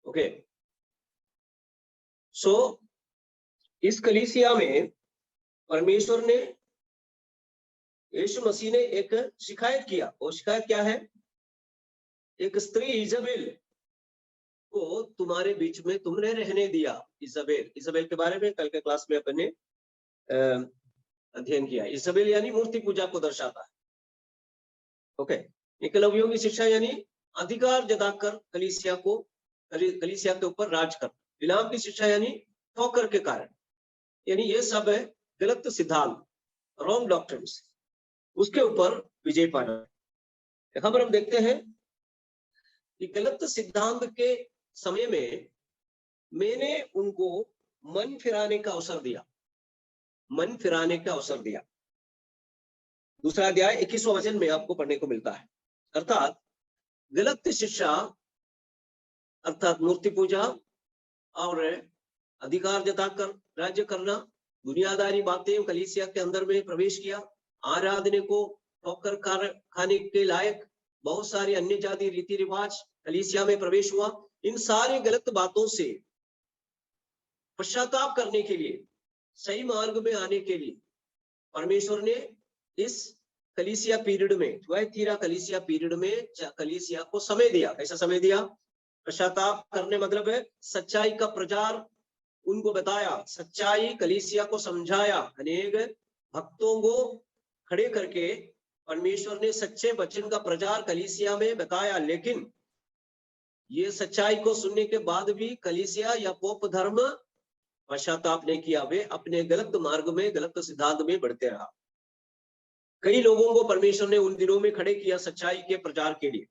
Okay, सो इस कलीसिया में परमेश्वर ने, यीशु मसीह ने एक शिकायत किया। वो शिकायत क्या है? एक स्त्री इजबेल को तुम्हारे बीच में तुमने रहने दिया। इजबेल के बारे में कल के क्लास में अपने अध्ययन किया। इजबेल यानी मूर्ति पूजा को दर्शाता है। ओके, एकलव्यों की शिक्षा यानी अधिकार जताकर कलीसिया के ऊपर राज कर। बिलाम की शिक्षा यानी ठोकर के कारण, यानी ये सब है गलत सिद्धांत, रॉन्ग डॉक्ट्रिन्स, उसके ऊपर विजय पाना। यहाँ पर हम देखते हैं कि गलत सिद्धांत के समय में मैंने उनको मन फिराने का अवसर दिया, मन फिराने का अवसर दिया। दूसरा अध्याय 21वां वचन में आपको पढ़ने को मिलता है। अर्थात गलत शिक्षा, अर्थात मूर्ति पूजा और अधिकार जताकर राज्य करना, दुनियादारी बातें कलीसिया के अंदर में प्रवेश किया। आराधने को ठोकर खाने के लायक बहुत सारे अन्य जाति रीति रिवाज कलीसिया में प्रवेश हुआ। इन सारे गलत बातों से पश्चाताप करने के लिए, सही मार्ग में आने के लिए परमेश्वर ने इस कलीसिया पीरियड में, थुआतीरा कलीसिया पीरियड में कलीसिया को समय दिया। कैसा समय दिया? पश्चाताप करने मतलब है सच्चाई का प्रचार उनको बताया, सच्चाई कलीसिया को समझाया। अनेक भक्तों को खड़े करके परमेश्वर ने सच्चे वचन का प्रचार कलीसिया में बताया। लेकिन ये सच्चाई को सुनने के बाद भी कलीसिया या पोप धर्म पश्चाताप नहीं किया। वे अपने गलत मार्ग में, गलत सिद्धांत में बढ़ते रहा। कई लोगों को परमेश्वर ने उन दिनों में खड़े किया सच्चाई के प्रचार के लिए,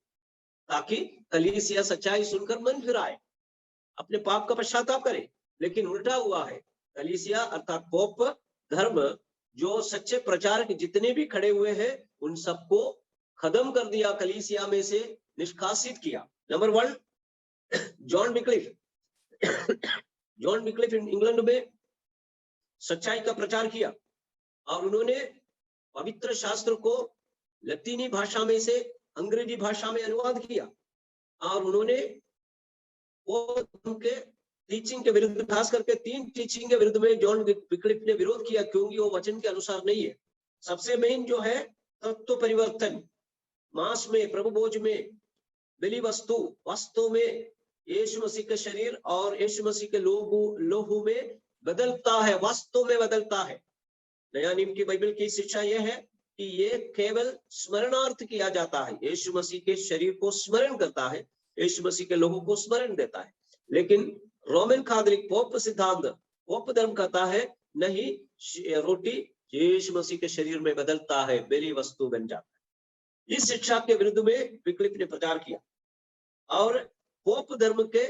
ताकि कलीसिया सच्चाई सुनकर मन फिराए, अपने पाप का पश्चाताप करे। लेकिन उल्टा हुआ है, कलीसिया अर्थात पोप धर्म जो सच्चे प्रचारक जितने भी खड़े हुए हैं उन सबको खत्म कर दिया, कलीसिया में से निष्कासित किया। नंबर 1, जॉन विक्लिफ इंग्लैंड में सच्चाई का प्रचार किया और उन्होंने पवित्र शास्त्र को लतीनी भाषा में से अंग्रेजी भाषा में अनुवाद किया और उन्होंने उनके टीचिंग के विरुद्ध, खास करके 3 टीचिंग के विरुद्ध में जॉन विक्लिफ ने विरोध किया, क्योंकि वो वचन के अनुसार नहीं है। सबसे मेन जो है तत्व परिवर्तन, मांस में, प्रभु भोज में, बलि वस्तु, वास्तव में यीशु मसीह के शरीर और यीशु मसीह के लोहू में बदलता है, वास्तव में बदलता है। नया नियम की बाइबल की शिक्षा यह है कि ये केवल स्मरणार्थ किया जाता है, यीशु मसीह के शरीर को स्मरण करता है, यीशु मसीह के लोगों को स्मरण देता है। लेकिन रोमन कैथोलिक पोप सिद्धांत, पोप धर्म कहता है नहीं, रोटी यीशु मसीह के शरीर में बदलता है, बलि वस्तु बन जाता है। इस शिक्षा के विरुद्ध में विक्लिफ ने प्रचार किया और पोप धर्म के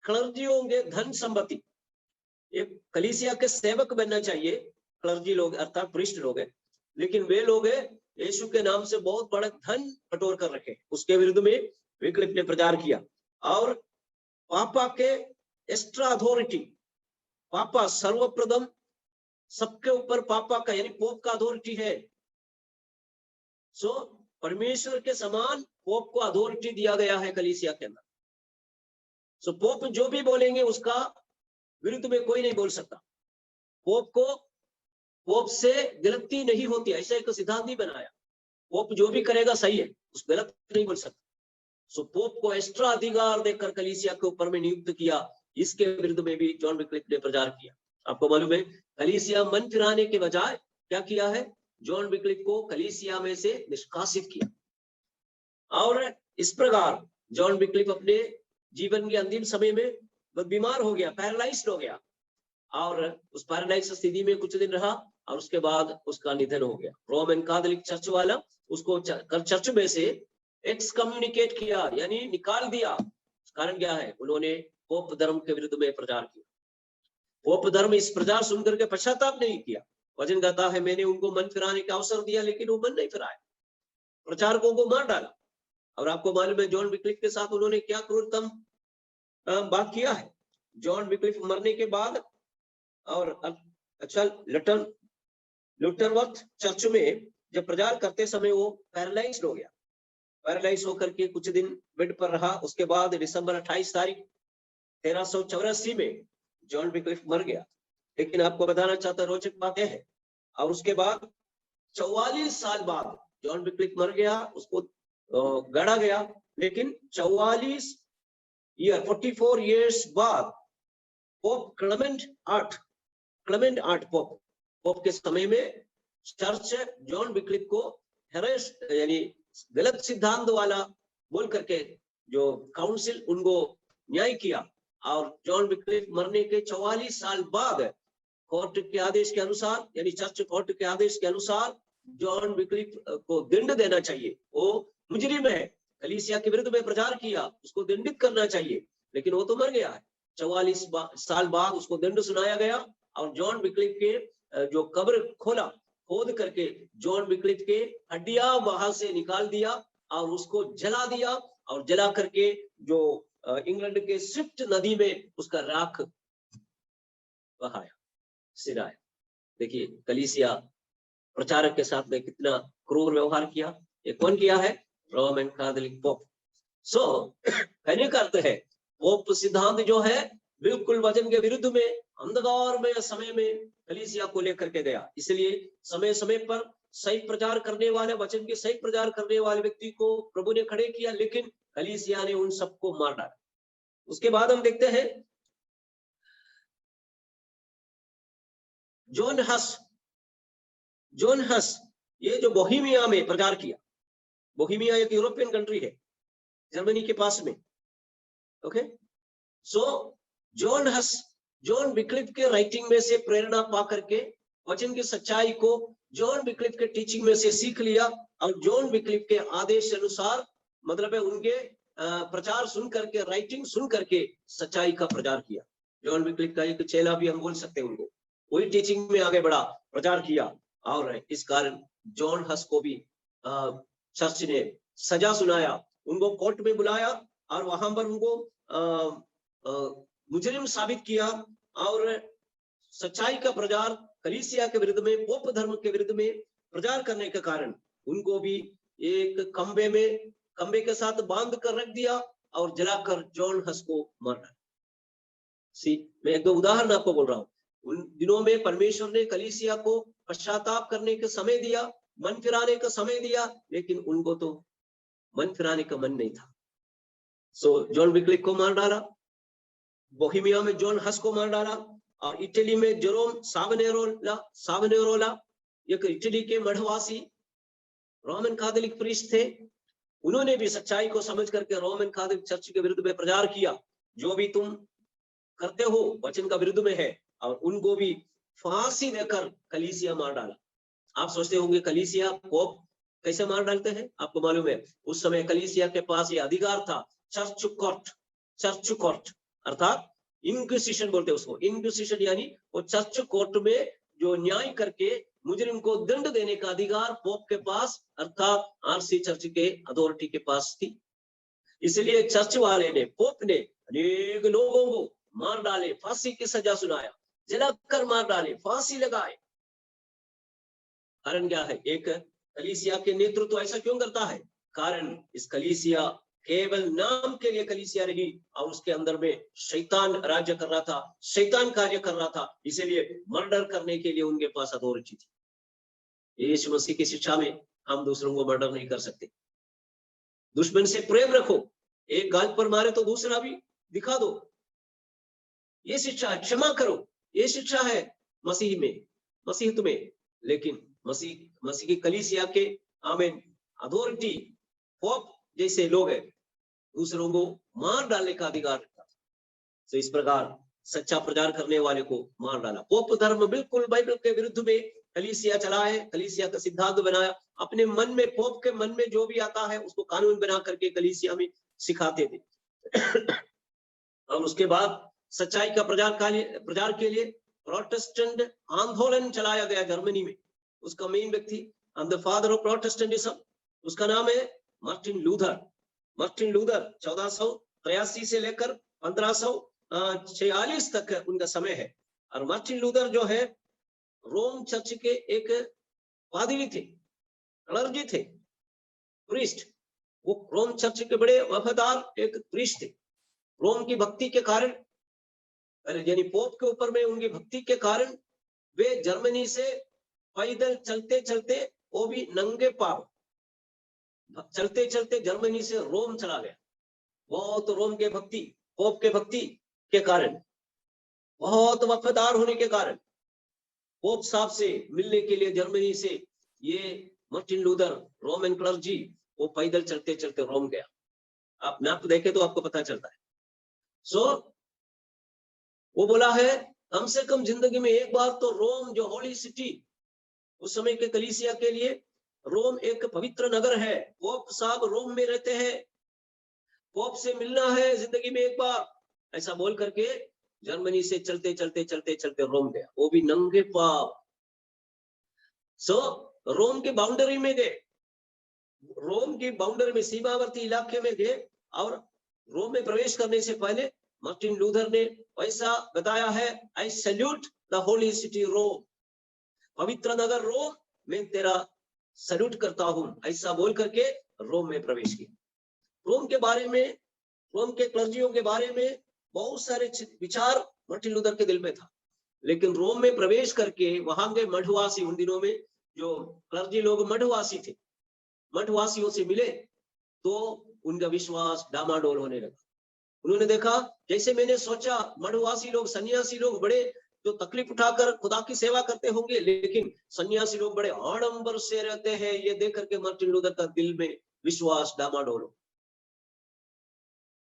क्लर्जियों के धन संपत्ति, एक कलीसिया के सेवक बनना चाहिए, क्लर्जी लोग अर्थात प्रीस्ट लोग हैं, लेकिन वे लोग यीशु के नाम से बहुत बड़ा धन बटोर कर रखे, उसके विरुद्ध में विक्लिफ ने प्रचार किया। और पापा के एक्स्ट्रा अथॉरिटी, पापा सर्वप्रथम, सबके ऊपर पापा का यानी पोप का अथॉरिटी है। सो परमेश्वर के समान पोप को अथॉरिटी दिया गया है कलीसिया के अंदर। सो पोप जो भी बोलेंगे उसका विरुद्ध में कोई नहीं बोल सकता। पोप से गलती नहीं होती, ऐसा एक सिद्धांत नहीं बनाया। पोप जो भी करेगा सही है, उस गलत नहीं बोल सकता। सो पोप को एक्स्ट्रा अधिकार देकर कलीसिया के ऊपर में नियुक्त किया। इसके विरुद्ध में भी जॉन विक्लिफ ने प्रचार किया। आपको मालूम है, कलीसिया मन फिराने के बजाय क्या किया है? जॉन विक्लिफ को कलीसिया में से निष्कासित किया। और इस प्रकार जॉन विक्लिफ अपने जीवन के अंतिम समय में बीमार हो गया, पैरालाइज्ड हो गया, और उस पैरालाइज स्थिति में कुछ दिन रहा और उसके बाद उसका निधन हो गया। रोमन कैथोलिक चर्च वाला उसको चर्च में से एक्सकम्युनिकेट किया, यानी निकाल दिया। कारण क्या है? उन्होंने पोप धर्म के विरुद्ध में प्रचार किया। पोप धर्म इस प्रचार सुनकर के पश्चाताप नहीं किया। वचन कहता है मैंने उनको मन फिराने का अवसर दिया, लेकिन वो मन नहीं फिराए, प्रचारकों को मार डाला। और आपको मालूम है जॉन विक्लिफ के साथ उन्होंने क्या क्रूरतम बात किया है। जॉन विक्लिफ मरने के बाद और अच्छा लुथरवर्थ चर्च में जब प्रचार करते समय वो पैरालाइज्ड हो गया। पैरालाइज होकर के कुछ दिन बेड पर रहा। उसके बाद दिसंबर 28 तारीख 1384 में जॉन विक्लिफ मर गया। लेकिन आपको बताना चाहता रोचक बात यह है, और उसके बाद 44 साल बाद जॉन विक्लिफ मर गया, उसको गढ़ा गया। लेकिन 44 इयर्स बाद पोप क्लेमेंट आठ पोप के समय में चर्च जॉन विक्लिफ को हेरेस यानी गलत सिद्धांत वाला बोल करके जो काउंसिल उनको न्याय किया, और जॉन विक्लिफ मरने के 44 साल बाद कोर्ट के आदेश के अनुसार, यानी चर्च कोर्ट के आदेश के अनुसार जॉन विक्लिफ को दंड देना चाहिए। वो मुजरिम है, कलीसिया के विरुद्ध में प्रचार किया, उसको दंडित करना चाहिए, लेकिन वो तो मर गया है। 44 साल बाद उसको दंड सुनाया गया, और जॉन विक्लिफ के जो कब्र खोद करके जॉन विक्लिफ के हड्डियां वहां से निकाल दिया और उसको जला दिया, और जला करके जो इंग्लैंड के स्विफ्ट नदी में उसका राख बहाया, सिराया। देखिए कलीसिया प्रचारक के साथ में कितना क्रूर व्यवहार किया। ये कौन किया है? Roman Catholic pope. सो कहने का अर्थ है पोप सिद्धांत जो है बिल्कुल वचन के विरुद्ध में, अंधकार में समय में कलीसिया को लेकर के गया। इसलिए समय समय पर सही प्रचार करने वाले, वचन के सही प्रचार करने वाले व्यक्ति को प्रभु ने खड़े किया, लेकिन कलीसिया ने उन सबको मार डाला। उसके बाद हम देखते हैं जॉन हस, ये जो बोहेमिया में प्रचार किया। बोहेमिया एक यूरोपियन कंट्री है, जर्मनी के पास में। ओके, सो जॉन विक्लिफ के राइटिंग में से प्रेरणा पा करके वचन की सच्चाई को जॉन विक्लिफ के टीचिंग में से सीख लिया, और जॉन विक्लिफ के आदेश अनुसार, मतलब है उनके प्रचार सुन करके, राइटिंग सुन करके सच्चाई का प्रचार किया। जॉन विक्लिफ का एक चेला भी हम बोल सकते हैं उनको, वही टीचिंग में आगे बढ़ा, प्रचार किया, और इस कारण जॉन हस को भी चर्च ने सजा सुनाया, उनको कोर्ट में बुलाया और वहां पर उनको मुजरिम साबित किया, और सच्चाई का प्रचार कलीसिया के विरुद्ध में, पोप धर्म के विरुद्ध में प्रचार करने के कारण उनको भी एक खंबे के साथ बांध कर रख दिया और जलाकर जॉन हस को मार डाला। मैं एक दो उदाहरण आपको बोल रहा हूँ। उन दिनों में परमेश्वर ने कलीसिया को पश्चाताप करने का समय दिया, मन फिराने का समय दिया, लेकिन उनको तो मन फिराने का मन नहीं था। सो जॉन विक्लिफ को मार डाला, बोहेमिया में जॉन हस को मार डाला, और इटली में जेरोम सावनेरोला एक इटली के मढ़वासी रोमन कैथोलिक प्रीस्ट थे। उन्होंने भी सच्चाई को समझ करके रोमन कैथोलिक चर्च के विरुद्ध में प्रचार किया, जो भी तुम करते हो वचन का विरुद्ध में है, और उनको भी फांसी देकर कलीसिया मार डाला। आप सोचते होंगे कलीसिया पोप कैसे मार डालते हैं? आपको मालूम है उस समय कलीसिया के पास ये अधिकार था, चर्च कोर्ट अर्थात इंक्विजिशन बोलते हैं उसको। इंक्विजिशन यानी वो चर्च कोर्ट में जो न्याय करके मुजरिम को दंड देने का अधिकार पोप के पास, अर्थात आरसी चर्च के अथॉरिटी के पास थी। इसलिए चर्च वाले ने, पोप ने अनेक लोगों को मार डाले, फांसी की सजा सुनाया, जलाकर मार डाले, फांसी लगाए। कारण क्या है? एक कलीसिया के नेतृत्व ऐसा क्यों करता है? कारण इस कलीसिया केवल नाम के लिए कलीसिया रही, और उसके अंदर में शैतान राज्य कर रहा था, शैतान कार्य कर रहा था, इसलिए मर्डर करने के लिए उनके पास अथॉरिटी थी। यीशु मसीह की शिक्षा में हम दूसरों को मर्डर नहीं कर सकते। दुश्मन से प्रेम रखो, एक गाल पर मारे तो दूसरा भी दिखा दो, ये शिक्षा है। क्षमा करो, ये शिक्षा है मसीह तुम्हें। लेकिन मसीह की कलीसिया के आमीन अथॉरिटी पोप जैसे लोग हैं, दूसरों को मार डालने का अधिकार रखता था। तो इस प्रकार सच्चा प्रचार करने वाले को मार डाला। पोप धर्म बिल्कुल बाइबल के विरुद्ध में कलीसिया चला है, कलीसिया का सिद्धांत बनाया, अपने मन में, पोप के मन में जो भी आता है उसको कानून बना करके कलीसिया में सिखाते थे। और उसके बाद सच्चाई का प्रचार के लिए प्रोटेस्टेंट आंदोलन चलाया गया जर्मनी में। उसका मेन व्यक्ति, द फादर ऑफ प्रोटेस्टेंटिज्म, उसका नाम है मार्टिन लूथर। 1483 से लेकर 1546 तक उनका समय है। और मार्टिन लूथर जो है रोम चर्च के एक पादरी थे, क्लर्जी थे, प्रीस्ट। वो रोम चर्च के बड़े वफादार एक प्रीस्ट थे। रोम की भक्ति के कारण यानी पोप के ऊपर में उनकी भक्ति के कारण वे जर्मनी से पैदल चलते चलते, वो भी नंगे पांव चलते चलते जर्मनी से रोम चला गया। बहुत रोम के भक्ति, पोप के भक्ति के कारण, बहुत वफादार होने के कारण पोप साहब से मिलने के लिए जर्मनी से ये मार्टिन लूथर रोमन क्लर्जी वो पैदल चलते चलते रोम गया। आप मैप देखे तो आपको पता चलता है। सो वो बोला है कम से कम जिंदगी में एक बार तो रोम, जो होली सिटी उस समय के कलीसिया के लिए रोम एक पवित्र नगर है, पोप साहब रोम में रहते हैं, पोप से मिलना है जिंदगी में एक बार, ऐसा बोल करके जर्मनी से चलते चलते चलते चलते रोम गया, वो भी नंगे पांव। सो रोम के बाउंड्री में गए, रोम की बाउंड्री में सीमावर्ती इलाके में गए, और रोम में प्रवेश करने से पहले मार्टिन लूथर ने ऐसा बताया है, I salute the holy city Rome, पवित्र नगर रोम, मैं तेरा सैल्यूट करता हूं, ऐसा बोल करके रोम में प्रवेश किया। रोम के बारे में, रोम के क्लर्जियों के बारे में बहुत सारे विचार मार्टिन लूथर के दिल में था, लेकिन रोम में प्रवेश करके वहां के मठवासी, उन दिनों में जो क्लर्जी लोग मठवासी थे, मठवासियों से मिले तो उनका विश्वास डामाडोल होने लगा। उन्होंने देखा जैसे मैंने सोचा मठवासी लोग, सन्यासी लोग बड़े जो तकलीफ उठाकर खुदा की सेवा करते होंगे, लेकिन सन्यासी लोग बड़े आडंबर से रहते हैं, ये देख करके मार्टिन लूथर का दिल में विश्वास डामाडोल हो।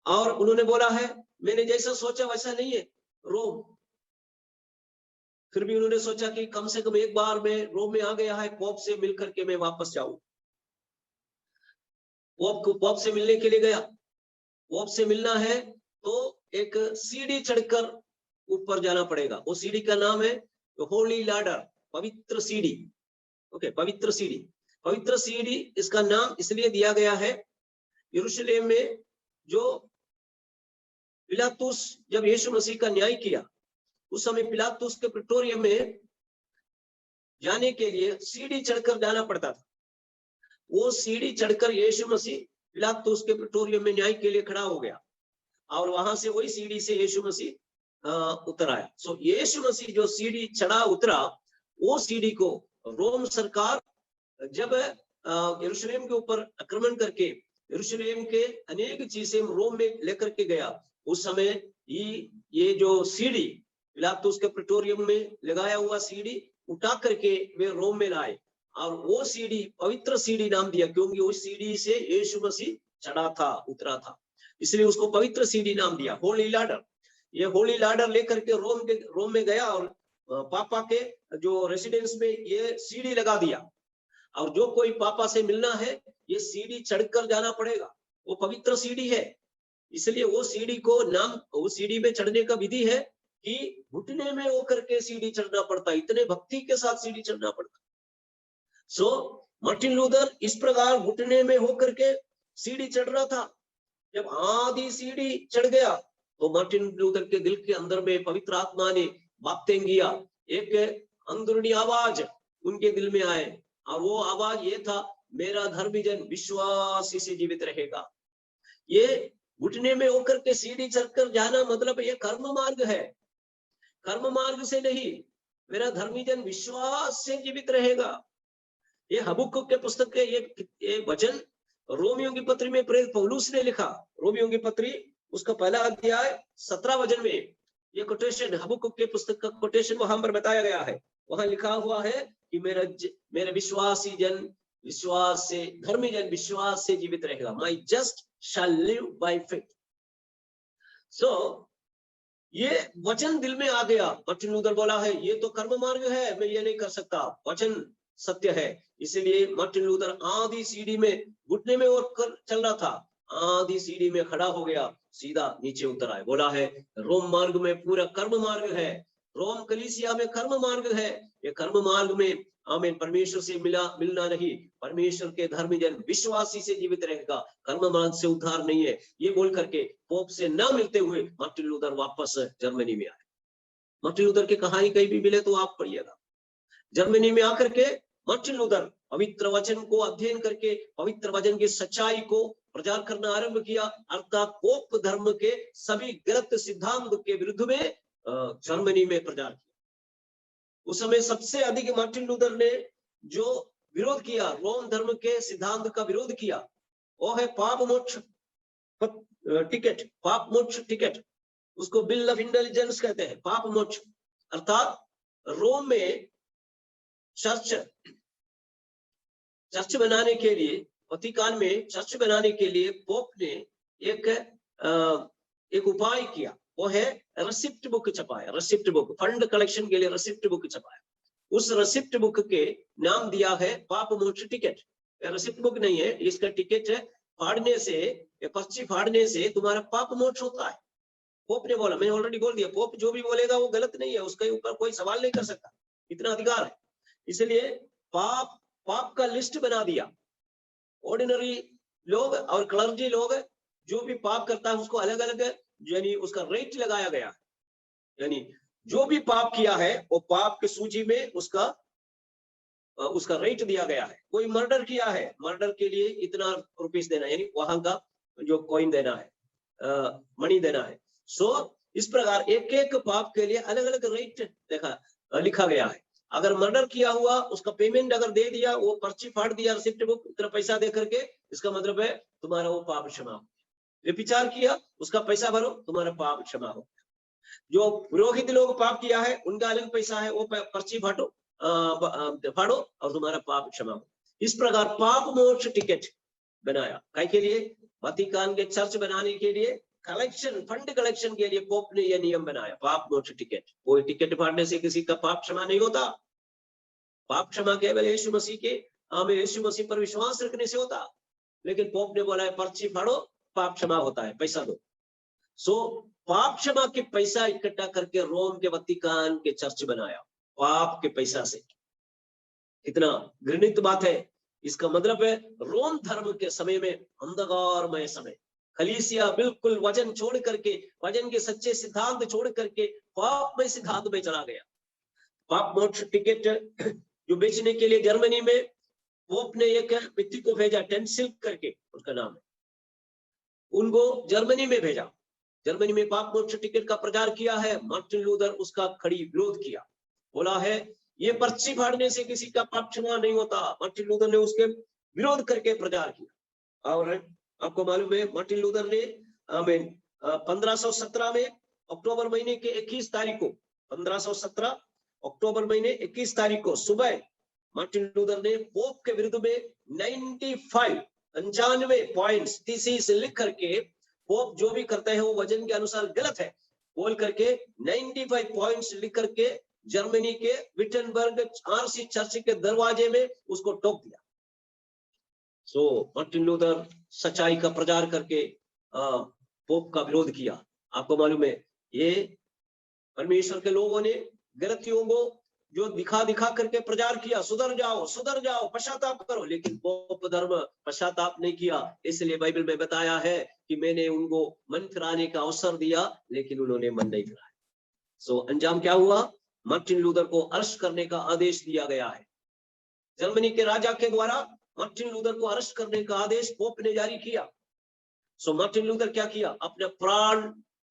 और उन्होंने बोला है मैंने जैसा सोचा वैसा नहीं है रोम। फिर भी उन्होंने सोचा कि कम से कम एक बार मैं रोम में आ गया है, पोप से मिल करके मैं वापस जाऊं। पोप से मिलने के लिए गया। पोप से मिलना है तो एक सीढ़ी चढ़कर ऊपर जाना पड़ेगा, वो सीढ़ी का नाम है होली लैडर, पवित्र सीढ़ी। ओके, पवित्र सीढ़ी। पवित्र सीढ़ी इसका नाम इसलिए दिया गया है, यरूशलेम में जो पिलातुस जब यीशु मसीह का न्याय किया, उस समय पिलातुस के प्रेटोरियम में जाने के लिए सीढ़ी चढ़कर जाना पड़ता था। वो सीढ़ी चढ़कर यीशु मसीह पिलातुस के प्रेटोरियम में न्याय के लिए खड़ा हो गया, और वहां से वही सीढ़ी से यीशु मसीह उतर आया। सो यीशु मसीह जो सीढ़ी चढ़ा उतरा, वो सीढ़ी को रोम सरकार जब यरूशलेम के ऊपर आक्रमण करके यरूशलेम के अनेक चीजें रोम में लेकर के गया, उस समय ये जो सीढ़ी पिलातुस के प्रेटोरियम में लगाया हुआ सीढ़ी उठा करके वे रोम में लाए, और वो सीढ़ी पवित्र सीढ़ी नाम दिया, क्योंकि उस सीढ़ी से यीशु मसीह चढ़ा था, उतरा था, इसलिए उसको पवित्र सीढ़ी नाम दिया, होली लैडर। ये होली लैडर लेकर के रोम में गया, और पापा के जो रेसिडेंस में ये सीढ़ी लगा दिया, और जो कोई पापा से मिलना है ये सीढ़ी चढ़कर जाना पड़ेगा, वो पवित्र सीढ़ी है। इसलिए वो सीढ़ी को नाम, वो सीढ़ी में चढ़ने का विधि है कि घुटने में होकर के सीढ़ी चढ़ना पड़ता, इतने भक्ति के साथ सीढ़ी चढ़ना पड़ता। सो मार्टिन लूथर इस प्रकार घुटने में होकर के सीढ़ी चढ़ रहा था। जब आधी सीढ़ी चढ़ गया तो मार्टिन लूथर के दिल के अंदर में पवित्र आत्मा ने बातें किया, एक अंदरूनी आवाज उनके दिल में आए, और वो आवाज ये था, मेरा धर्मी जन विश्वास से जीवित रहेगा। ये घुटने में होकर के सीढ़ी चढ़कर जाना मतलब ये कर्म मार्ग है, कर्म मार्ग से नहीं, मेरा धर्मी जन विश्वास से जीवित रहेगा। ये हबक्कुक के पुस्तक के ये वचन रोमियों की पत्री में प्रेरित पौलुस ने लिखा, रोमियों की पत्री उसका पहला अध्याय 17 वचन में ये कोटेशन, हबक्कुक के पुस्तक का कोटेशन वहां पर बताया गया है। वहां लिखा हुआ है कि मेरे विश्वासी जन विश्वास से, धर्मी जन विश्वास से जीवित रहेगा, my just shall live by faith. So ये वचन दिल में आ गया। मार्टिन लूथर बोला है ये तो कर्म मार्ग है, मैं ये नहीं कर सकता, वचन सत्य है। इसलिए मार्टिन लूथर आधी सीढ़ी में घुटने में और चल रहा था, आधी सीढ़ी में खड़ा हो गया, सीधा नीचे उतर आए। बोला है रोम मार्ग में पूरा कर्म मार्ग है, रोम कलीसिया में कर्म मार्ग है। ये कर्म मार्ग में आमीन परमेश्वर से मिलना नहीं, परमेश्वर के धर्मी जन विश्वासी से जीवित रहेगा, कर्म मार्ग से उद्धार नहीं है। ये बोल करके पोप से ना मिलते हुए मार्टिन लूथर वापस जर्मनी में आए। मार्टिन लूथर की कहानी कहीं भी मिले तो आप पढ़िएगा। जर्मनी में आकर के मार्टिन लूथर पवित्र वचन को अध्ययन करके पवित्र वचन की सच्चाई को प्रचार करना आरंभ किया, अर्थात पोप धर्म के सभी गलत सिद्धांत के विरुद्ध में जर्मनी में प्रचार किया। उस समय सबसे अधिक मार्टिन लूथर ने जो विरोध किया, रोम धर्म के सिद्धांत का विरोध किया, वो है पाप मोक्ष टिकट, पाप मोक्ष टिकट। उसको बिल ऑफ इंटेलिजेंस कहते हैं, पाप मोक्ष। अर्थात रोम में चर्च बनाने के लिए, वतिकान में चर्च बनाने के लिए पोप ने एक उपाय किया, वो है रेसिप्ट बुक छपाया। रेसिप्ट बुक, फंड कलेक्शन के लिए रेसिप्ट बुक छपाया। उस रेसिप्ट बुक के नाम दिया है पाप मोक्ष टिकट। रेसिप्ट बुक नहीं है, इसका टिकट है, फाड़ने से, पर्ची फाड़ने से तुम्हारा पाप मोक्ष होता है। पोप ने बोला, मैंने ऑलरेडी बोल दिया, पोप जो भी बोलेगा वो गलत नहीं है, उसके ऊपर कोई सवाल नहीं कर सकता, इतना अधिकार है। इसलिए पाप का लिस्ट बना दिया। ऑर्डिनरी लोग और क्लर्जी लोग जो भी पाप करता है उसको अलग अलग, यानी उसका रेट लगाया गया है। यानी जो भी पाप किया है वो पाप की सूची में उसका रेट दिया गया है। कोई मर्डर किया है, मर्डर के लिए इतना रुपीस देना, यानी वहां का जो कॉइन देना है, मनी देना है। सो इस प्रकार एक एक पाप के लिए अलग अलग रेट लिखा गया है। अगर मर्डर किया हुआ, उसका पेमेंट अगर दे दिया, वो पर्ची फाड़ दिया, रिसिप्ट बुक इतना पैसा दे करके, इसका मतलब है तुम्हारा वो पाप क्षमा हो। व्यभिचार किया, उसका पैसा भरो, तुम्हारा पाप क्षमा हो। जो पुरोहित लोग पाप किया है, उनका अलग पैसा है, वो पर्ची फाड़ो और तुम्हारा पाप क्षमा हो। इस प्रकार पाप मोक्ष टिकट बनाया। काय के लिए? वतिकान के चर्च बनाने के लिए, कलेक्शन, फंड कलेक्शन के लिए पोप ने यह नियम बनाया, पाप मोक्ष टिकट। कोई टिकट फाड़ने से किसी का पाप क्षमा नहीं होता। पाप क्षमा केवल यीशु मसीह के, हमें यीशु मसीह पर विश्वास रखने से होता। लेकिन पोप ने बोला है पर्ची फाड़ो, पाप क्षमा होता है, पैसा दो। सो पाप क्षमा के पैसा इकट्ठा करके रोम के वतिकान के चर्च बनाया, पाप के पैसा से। इतना घृणित बात है। इसका मतलब है रोम धर्म के समय में, अंधकारमय समय, कलीसिया बिल्कुल वजन छोड़ करके, वजन के सच्चे सिद्धांत छोड़ करके पापमय सिद्धांत में चला गया। पाप मोक्ष टिकट जो बेचने के लिए जर्मनी में पोप ने एक व्यक्ति को भेजा, टेंसिल्क करके उसका नाम है, उनको जर्मनी में भेजा। जर्मनी में पाप मोक्ष टिकट का प्रचार किया है। मार्टिन लूथर उसका खड़ी विरोध किया, बोला है ये पर्ची फाड़ने से किसी का पाप क्षमा नहीं होता। मार्टिन लूथर ने उसके विरोध करके प्रचार किया। और आपको मालूम है मार्टिन लूथर ने 1517 में अक्टूबर महीने के 21 तारीख को, 1517 अक्टूबर महीने 21 तारीख को सुबह मार्टिन लूथर ने पोप के विरुद्ध में 95 पॉइंट्स थीसिस लिख करके, पोप जो भी करते हैं वो वजन के अनुसार गलत है बोल करके 95 पॉइंट्स लिख करके जर्मनी के विटनबर्ग आरसी चर्च के दरवाजे में उसको टोक दिया। सो मार्टिन लूथर सच्चाई का प्रचार करके पोप का विरोध किया। आपको मालूम है ये परमेश्वर के लोगों ने गलतियों को जो दिखा करके प्रचार किया, सुधर जाओ, पश्चाताप करो, लेकिन पोप धर्म पश्चाताप नहीं किया। इसलिए बाइबल में बताया है कि मैंने उनको मन फिराने का अवसर दिया, लेकिन उन्होंने मन नहीं फिराया। सो अंजाम क्या हुआ? मार्टिन लूथर को अरेस्ट करने का आदेश दिया गया है। जर्मनी के राजा के द्वारा मार्टिन लूथर को अरेस्ट करने का आदेश पोप ने जारी किया। सो मार्टिन लूथर क्या किया? अपने प्राण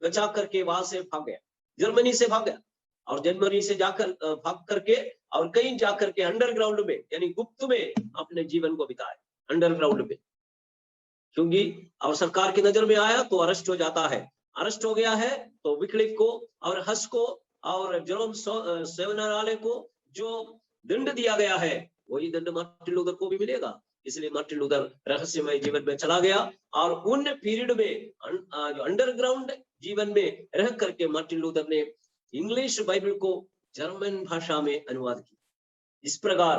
बचा करके वहां से भाग गया, जर्मनी से भाग गया। और जर्मनी से जाकर भाग करके और कहीं जाकर के अंडरग्राउंड में, यानी गुप्त में अपने जीवन को बिताया, अंडरग्राउंड में। क्योंकि और सरकार की नजर में आया तो अरेस्ट हो जाता है। अरेस्ट हो गया है तो विक्लिफ को और हस को और जेरोम सेवनाले को जो दंड दिया गया है, वही दंड मार्टिन लूथर को भी मिलेगा। इसलिए मार्टिन लूथर रहस्यमय जीवन में चला गया और उन पीरियड में अंडरग्राउंड जीवन में रह करके मार्टिन लूथर ने इंग्लिश बाइबल को जर्मन भाषा में अनुवाद किया। इस प्रकार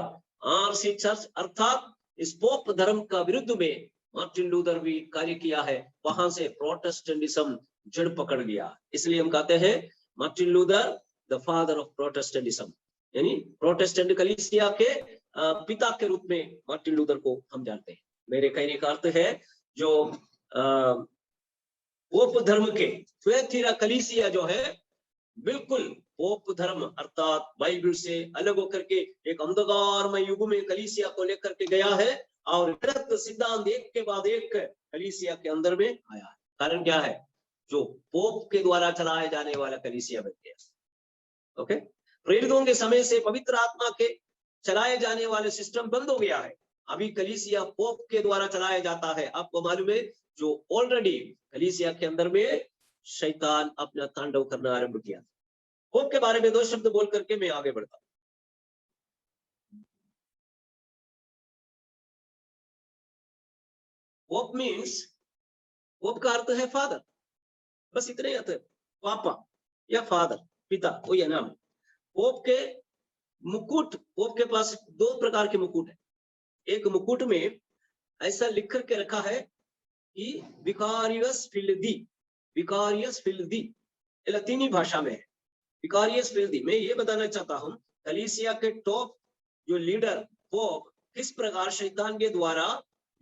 आरसी चर्च अर्थात इस पोप धर्म का विरुद्ध में मार्टिन लूथर भी कार्य किया है। वहां से प्रोटेस्टेंटिज्म जड़ पकड़ गया। इसलिए हम कहते हैं Martin Luther the father of Protestantism, यानी प्रोटेस्टेंट कलीसिया के पिता के रूप में मार्टिन लूथर को हम जानते हैं। मेरे कहने का अर्थ है जो पोप धर्म के थुएतीरा कलीसिया जो है बिल्कुल पोप धर्म अर्थात बाइबल से अलग होकर के एक अंधकारमय युग में कलीसिया को लेकर के गया है और गलत सिद्धांत एक के बाद एक कलीसिया के अंदर में आया है। कारण क्या है? जो पोप के द्वारा चलाया जाने वाला कलीसिया बन गया। ओके, प्रेरितों के समय से पवित्र आत्मा के चलाए जाने वाले सिस्टम बंद हो गया है। अभी कलीसिया पोप के द्वारा चलाया जाता है। आपको मालूम है, जो ऑलरेडी कलीसिया के अंदर में शैतान अपना तांडव करना आरंभ किया। पोप के बारे में 2 शब्द बोल करके मैं आगे बढ़ता हूं। पोप मीन्स, पोप का अर्थ है फादर, बस इतने ही अर्थ है, पापा या फादर, पिता, वो यह नाम है। पोप के मुकुट, पोप के पास 2 प्रकार के मुकुट है। एक मुकुट में ऐसा लिख करके रखा है कि विकारियस फिल्दी, विकारियस फिल्दी, लतीनी भाषा में है विकारियस फिल्दी। मैं ये बताना चाहता हूं, कलीसिया के टॉप जो लीडर पोप किस प्रकार शैतान के द्वारा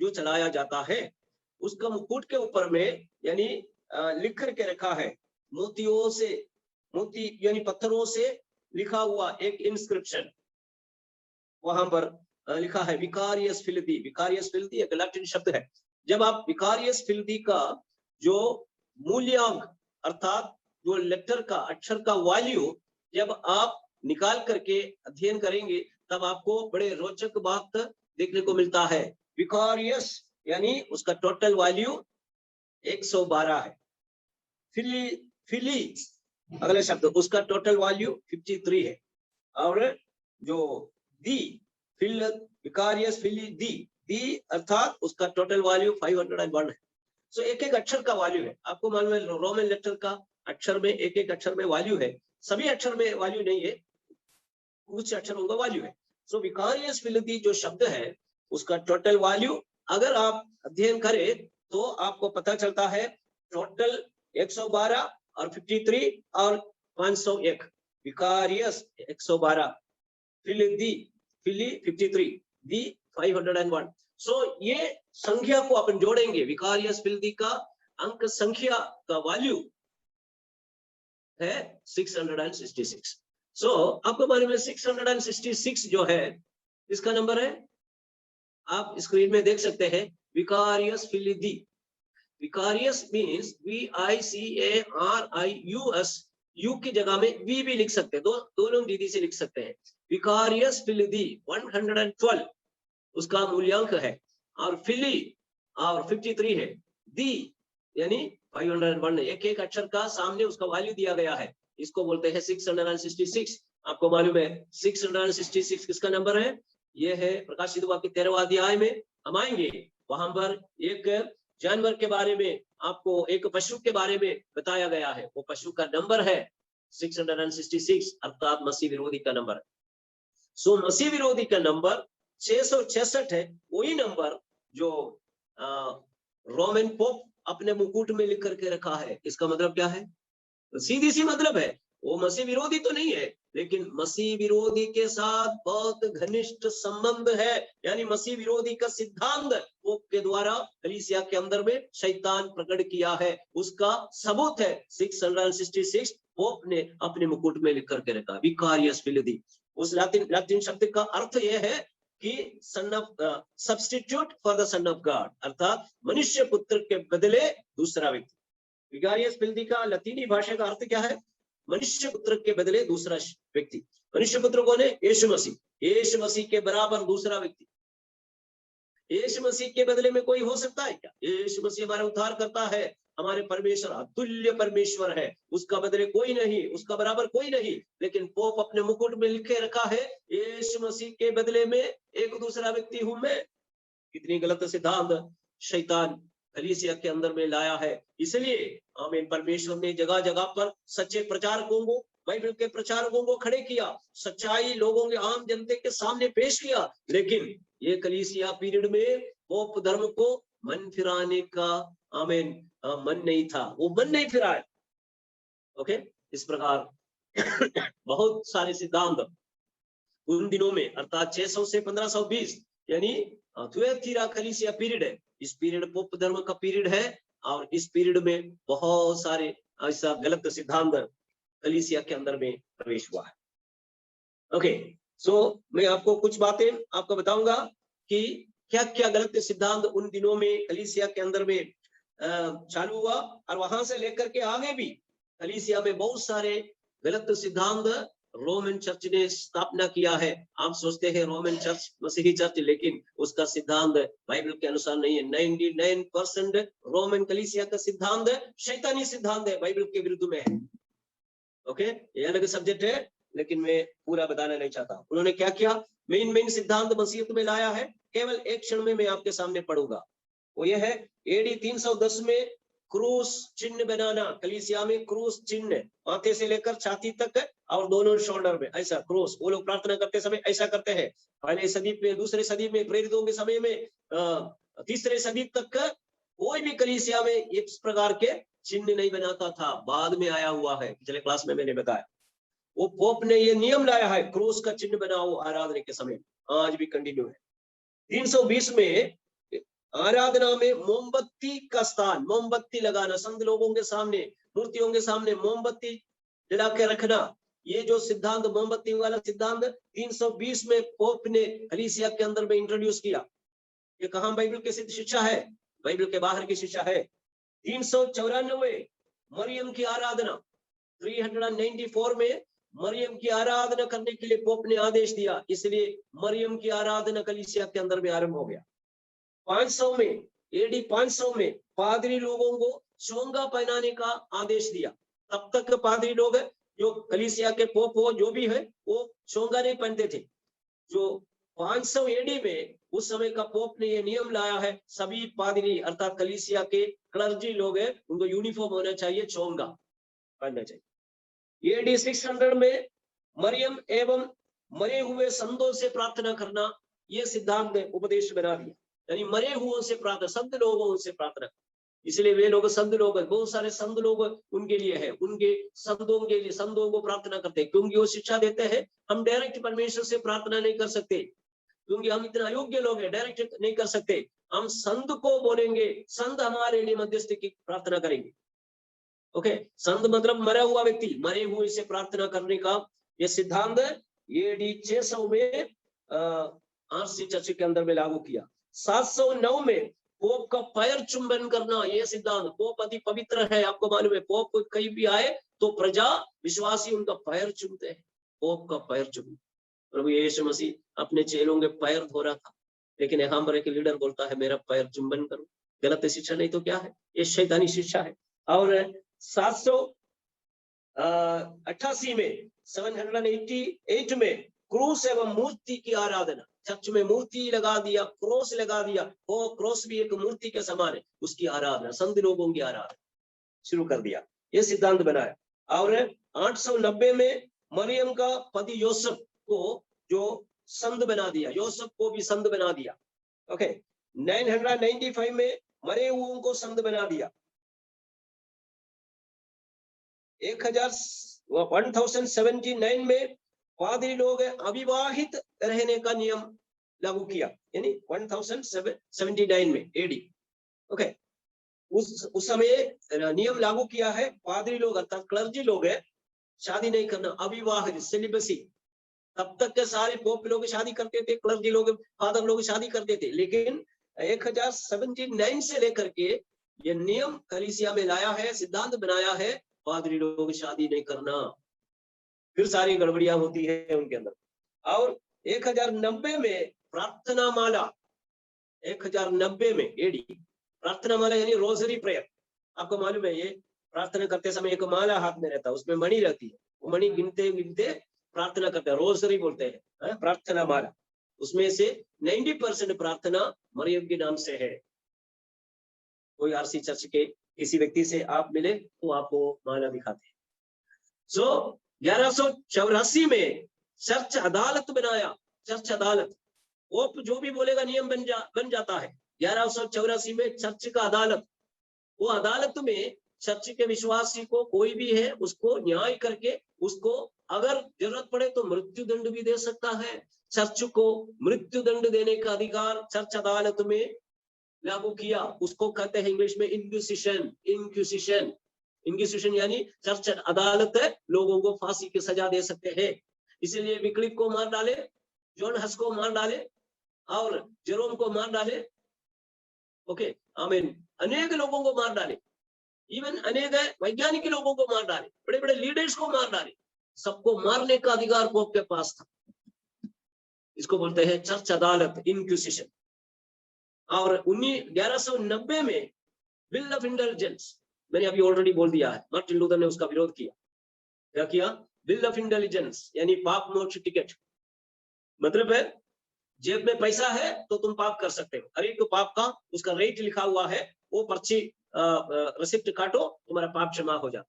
जो चलाया जाता है, उसका मुकुट के ऊपर में यानी लिख करके रखा है, मोतियों से, मोती यानी पत्थरों से लिखा हुआ एक इंस्क्रिप्शन, वहां पर लिखा है विकारियस फिल्दी। विकारियस फिल्दी एक लैटिन शब्द है। जब आप विकारियस फिल्दी का जो मूल्यांक अर्थात जो लेटर का, अक्षर का वैल्यू जब आप निकाल करके अध्ययन करेंगे, तब आपको बड़े रोचक बात देखने को मिलता है। विकारियस यानी उसका टोटल वैल्यू 112 है। फिली, फिली अगला शब्द, उसका टोटल वैल्यू 53 है। और जो दी, फिल, विकारियस फिली दी अर्थात उसका टोटल वैल्यू 501 है। सो एक एक अक्षर का वैल्यू है। आपको मालूम है, रोमन लेटर का अक्षर में एक एक अक्षर में वैल्यू है, सभी अक्षर में वैल्यू नहीं है, कुछ अक्षरों का वैल्यू है। सो विकारियस फिल्दी जो शब्द है, उसका टोटल वैल्यू अगर आप अध्ययन करें तो आपको पता चलता है टोटल 112 और 53 और 501। विकारियस 112, फिली 53, दी 501। सो ये संख्या को अपन जोड़ेंगे, विकारियस फिल्दी का अंक संख्या का वैल्यू है 666। सो आपको मालूम है 666 जो है, इसका नंबर है, आप स्क्रीन में देख सकते हैं, विकारियस फिल्दी। विकारियस मीन्स VICARIUS, यू की जगह में वी भी लिख सकते हैं, दोनों दीदी से लिख सकते हैं। विकारियस फिल्दी 112 उसका मूल्यांक है, और फिली और 53 है, दी यानी 501 है। एक एक अक्षर का सामने उसका वैल्यू दिया गया है, इसको बोलते हैं 666। आपको मालूम है 666 किसका नंबर है? यह है प्रकाशित वाक्य 13वां अध्याय में हम आएंगे, वहां पर एक जानवर के बारे में, आपको एक पशु के बारे में बताया गया है। वो पशु का नंबर है 666 अर्थात मसीह विरोधी का नंबर है। सो मसीह विरोधी का नंबर 666 है, वही नंबर जो रोमन पोप अपने मुकुट में लिख करके रखा है। इसका मतलब क्या है? सीधी सी मतलब है, वो मसीह विरोधी तो नहीं है, लेकिन मसीह विरोधी के साथ बहुत घनिष्ठ संबंध है। यानी मसीह विरोधी का सिद्धांत पोप के द्वारा कलीसिया के अंदर में शैतान प्रकट किया है, उसका सबूत है 666 पोप ने अपने मुकुट में लिख करके रखा, विकारियस फिल्दी। उस लैटिन शब्द का अर्थ यह है कि son of, substitute for the son of God, अर्थात मनुष्य पुत्र के बदले दूसरा व्यक्ति। विकारियस फिल्दी का लतीनी भाषा का अर्थ क्या है? मनुष्य पुत्र के बदले दूसरा व्यक्ति। मनुष्य पुत्र कौन है? यीशु मसीह। यीशु मसीह के बराबर दूसरा व्यक्ति। यीशु मसीह के बदले में कोई हो सकता है क्या? यीशु मसीह हमारा उद्धार करता है, हमारे परमेश्वर अतुल्य परमेश्वर है, उसका बदले कोई नहीं, उसका बराबर कोई नहीं। लेकिन पोप अपने मुकुट में लिखे रखा है, यीशु मसीह के बदले में एक दूसरा व्यक्ति हूं मैं। कितनी गलत सिद्धांत शैतान कलीसिया के अंदर में लाया है। इसलिए आमीन, परमेश्वर ने जगह जगह पर सच्चे प्रचारकों को, बाइबल के प्रचारकों को खड़े किया, सच्चाई लोगों के, आम जनता के सामने पेश किया। लेकिन ये कलीसिया पीरियड में पोप धर्म को मन फिराने का आमीन मन नहीं था, वो मन नहीं फिराया। ओके, इस प्रकार बहुत सारे सिद्धांत उन दिनों में, अर्थात 600 से 1520 यानी थुएतीरा कलीसिया पीरियड है। इस पीरियड पोप धर्म का पीरियड है, और इस पीरियड में बहुत सारे ऐसा गलत सिद्धांत कलीसिया के अंदर में प्रवेश हुआ है। ओके, सो मैं आपको कुछ बातें आपको बताऊंगा कि क्या क्या गलत सिद्धांत उन दिनों में कलीसिया के अंदर में चालू हुआ, और वहां से लेकर के आगे भी कलीसिया में बहुत सारे गलत सिद्धांत रोमन चर्च ने स्थापना किया है। आप सोचते हैं रोमन चर्च मसीही चर्च, लेकिन उसका सिद्धांत बाइबल के अनुसार नहीं है। 99% रोमन कलीसिया का सिद्धांत शैतानी सिद्धांत है, बाइबल के विरुद्ध में है। ओके, ये अलग सब्जेक्ट है, लेकिन मैं पूरा बताना नहीं चाहता। उन्होंने क्या किया, मेन सिद्धांत मसीहत में लाया है, केवल एक क्षण में मैं आपके सामने पढ़ूंगा। वो ये है, एडी 310 में क्रूस चिन्ह बनाना। कलीसिया में क्रूस चिन्ह माथे से लेकर छाती तक और दोनों शोल्डर में ऐसा क्रूस, वो लोग प्रार्थना करते समय ऐसा करते हैं। पहले सदी में, दूसरे सदी में, प्रेरितों के समय में, तीसरे सदी तक कोई भी कलीसिया में इस प्रकार के चिन्ह नहीं बनाता था, बाद में आया हुआ है। पिछले क्लास में मैंने बताया, वो पोप ने ये नियम लाया है, क्रूस का चिन्ह बनाओ आराधना के समय, आज भी कंटिन्यू है। 320 में आराधना में मोमबत्ती का स्थान, मोमबत्ती लगाना, संत लोगों के सामने, मूर्तियों के सामने मोमबत्ती जला के रखना, ये जो सिद्धांत, मोमबत्ती वाला सिद्धांत 320 में पोप ने कलीसिया के अंदर में इंट्रोड्यूस किया। ये कहां बाइबल की सिद्ध शिक्षा है, बाइबल के बाहर की शिक्षा है। 394 मरियम की आराधना, 394 में मरियम की आराधना करने के लिए पोप ने आदेश दिया, इसलिए मरियम की आराधना कलीसिया के अंदर में आरंभ हो गया। 500 में, एडी 500 में पादरी लोगों को चोंगा पहनाने का आदेश दिया। तब तक पादरी लोग, जो कलीसिया के पोप हो जो भी है, वो चोंगा नहीं पहनते थे। जो 500 एडी में उस समय का पोप ने ये नियम लाया है, सभी पादरी अर्थात कलीसिया के क्लर्जी लोग हैं, उनको यूनिफॉर्म होना चाहिए, चोंगा पहनना चाहिए। एडी 600 में मरियम एवं मरे हुए संतों से प्रार्थना करना, ये सिद्धांत ने उपदेश बना दिया, यानी मरे हुओं से प्रार्थना, संत लोगों से प्रार्थना। इसलिए वे लोग संत लोग, बहुत सारे संत लोग उनके लिए है, उनके संतों के लिए, संतों को प्रार्थना करते हैं, क्योंकि वो शिक्षा देते हैं हम डायरेक्ट परमेश्वर से प्रार्थना नहीं कर सकते, क्योंकि हम इतना अयोग्य लोग हैं, डायरेक्ट नहीं कर सकते। हम संत को बोलेंगे, संत हमारे लिए मध्यस्थी की प्रार्थना करेंगे। ओके, संत मतलब मरा हुआ व्यक्ति, मरे हुए से प्रार्थना करने का ये सिद्धांत एडी 600 में आरसी चर्च के अंदर में लागू किया। 709 में पोप का पैर चुंबन करना, यह सिद्धांत, पोप अति पवित्र है, आपको मालूम है, पोप कहीं भी आए तो प्रजा विश्वासी उनका पैर चुमते हैं, पोप का पैर चुम। प्रभु यीशु मसीह अपने चेलों के पैर धो रहा था, लेकिन यहाँ पर एक लीडर बोलता है मेरा पैर चुंबन करो। गलत शिक्षा नहीं तो क्या है, ये शैतानी शिक्षा है। और 788 में, 788 में क्रूस एवं मूर्ति की आराधना, चर्च में मूर्ति लगा दिया, क्रॉस लगा दिया, वो क्रॉस भी एक मूर्ति के समान है, उसकी आराधना, संत लोगों की आराधना शुरू कर दिया, ये सिद्धांत बनाया। और 890 में मरियम का पति योसेफ को जो संत बना दिया, योसेफ को भी संत बना दिया। ओके, 995 में मरे हुओं को संत बना दिया। 1079 में पादरी लोग अविवाहित रहने का नियम लागू किया, यानी 1079 में एडी। ओके, उस समय नियम लागू किया है, पादरी लोग अर्थात क्लर्जी लोग है, शादी नहीं करना, अविवाहित, सेलिबसी। तब तक के सारे पोप लोग शादी करते थे, क्लर्जी लोग, फादर लोग शादी करते थे, लेकिन 1079 से लेकर के ये नियम कलीसिया में लाया है, सिद्धांत बनाया है, पादरी लोग शादी नहीं करना, फिर सारी गड़बड़ियां होती है उनके अंदर। और 1090 में प्रार्थना माला, 1090 में एडी प्रार्थना माला यानी रोजरी प्रेयर, आपको मालूम है, ये प्रार्थना करते समय एक माला हाथ में रहता है, उसमें मणि रहती है, वो मणि गिनते गिनते प्रार्थना करते हैं, रोजरी बोलते हैं, प्रार्थना माला। उसमें से 90% प्रार्थना मरियम के नाम से है। कोई आरसी चर्च के किसी व्यक्ति से आप मिले तो आपको माला दिखाते हैं। 1184 में चर्च अदालत बनाया, चर्च अदालत, वो जो भी बोलेगा नियम बन जाता है। 1184 में चर्च का अदालत, वो अदालत में चर्च के विश्वासी को कोई भी है उसको न्याय करके, उसको अगर जरूरत पड़े तो मृत्यु दंड भी दे सकता है। चर्च को मृत्यु दंड देने का अधिकार चर्च अदालत में लागू किया, उसको कहते हैं इंग्लिश में इंक्विजिशन। इंक्विजिशन, इंक्विजिशन यानी चर्च अदालत है, लोगों को फांसी की सजा दे सकते हैं। इसलिए विक्लिप को मार डाले, जॉन हस को मार डाले और जेरोम को मार डाले। ओके, आमीन। अनेक लोगों को मार डाले, इवन अनेक वैज्ञानिक लोगों को मार डाले, बड़े बड़े लीडर्स को मार डाले, सबको मारने का अधिकार पोप के पास था। इसको बोलते हैं चर्च अदालत, इंक्विजिशन। और 1190 में बिल ऑफ इंटेलिजेंस, मैंने अभी ऑलरेडी बोल दिया है, मार्टिन लूथर ने उसका विरोध किया। क्या किया? बिल ऑफ इंटेलिजेंस यानी पाप मोक्ष टिकट। मतलब है जेब में पैसा है तो तुम पाप कर सकते हो, हर एक को पाप का उसका रेट लिखा हुआ है, वो पर्ची रिसिप्ट काटो, तुम्हारा पाप क्षमा हो जाता।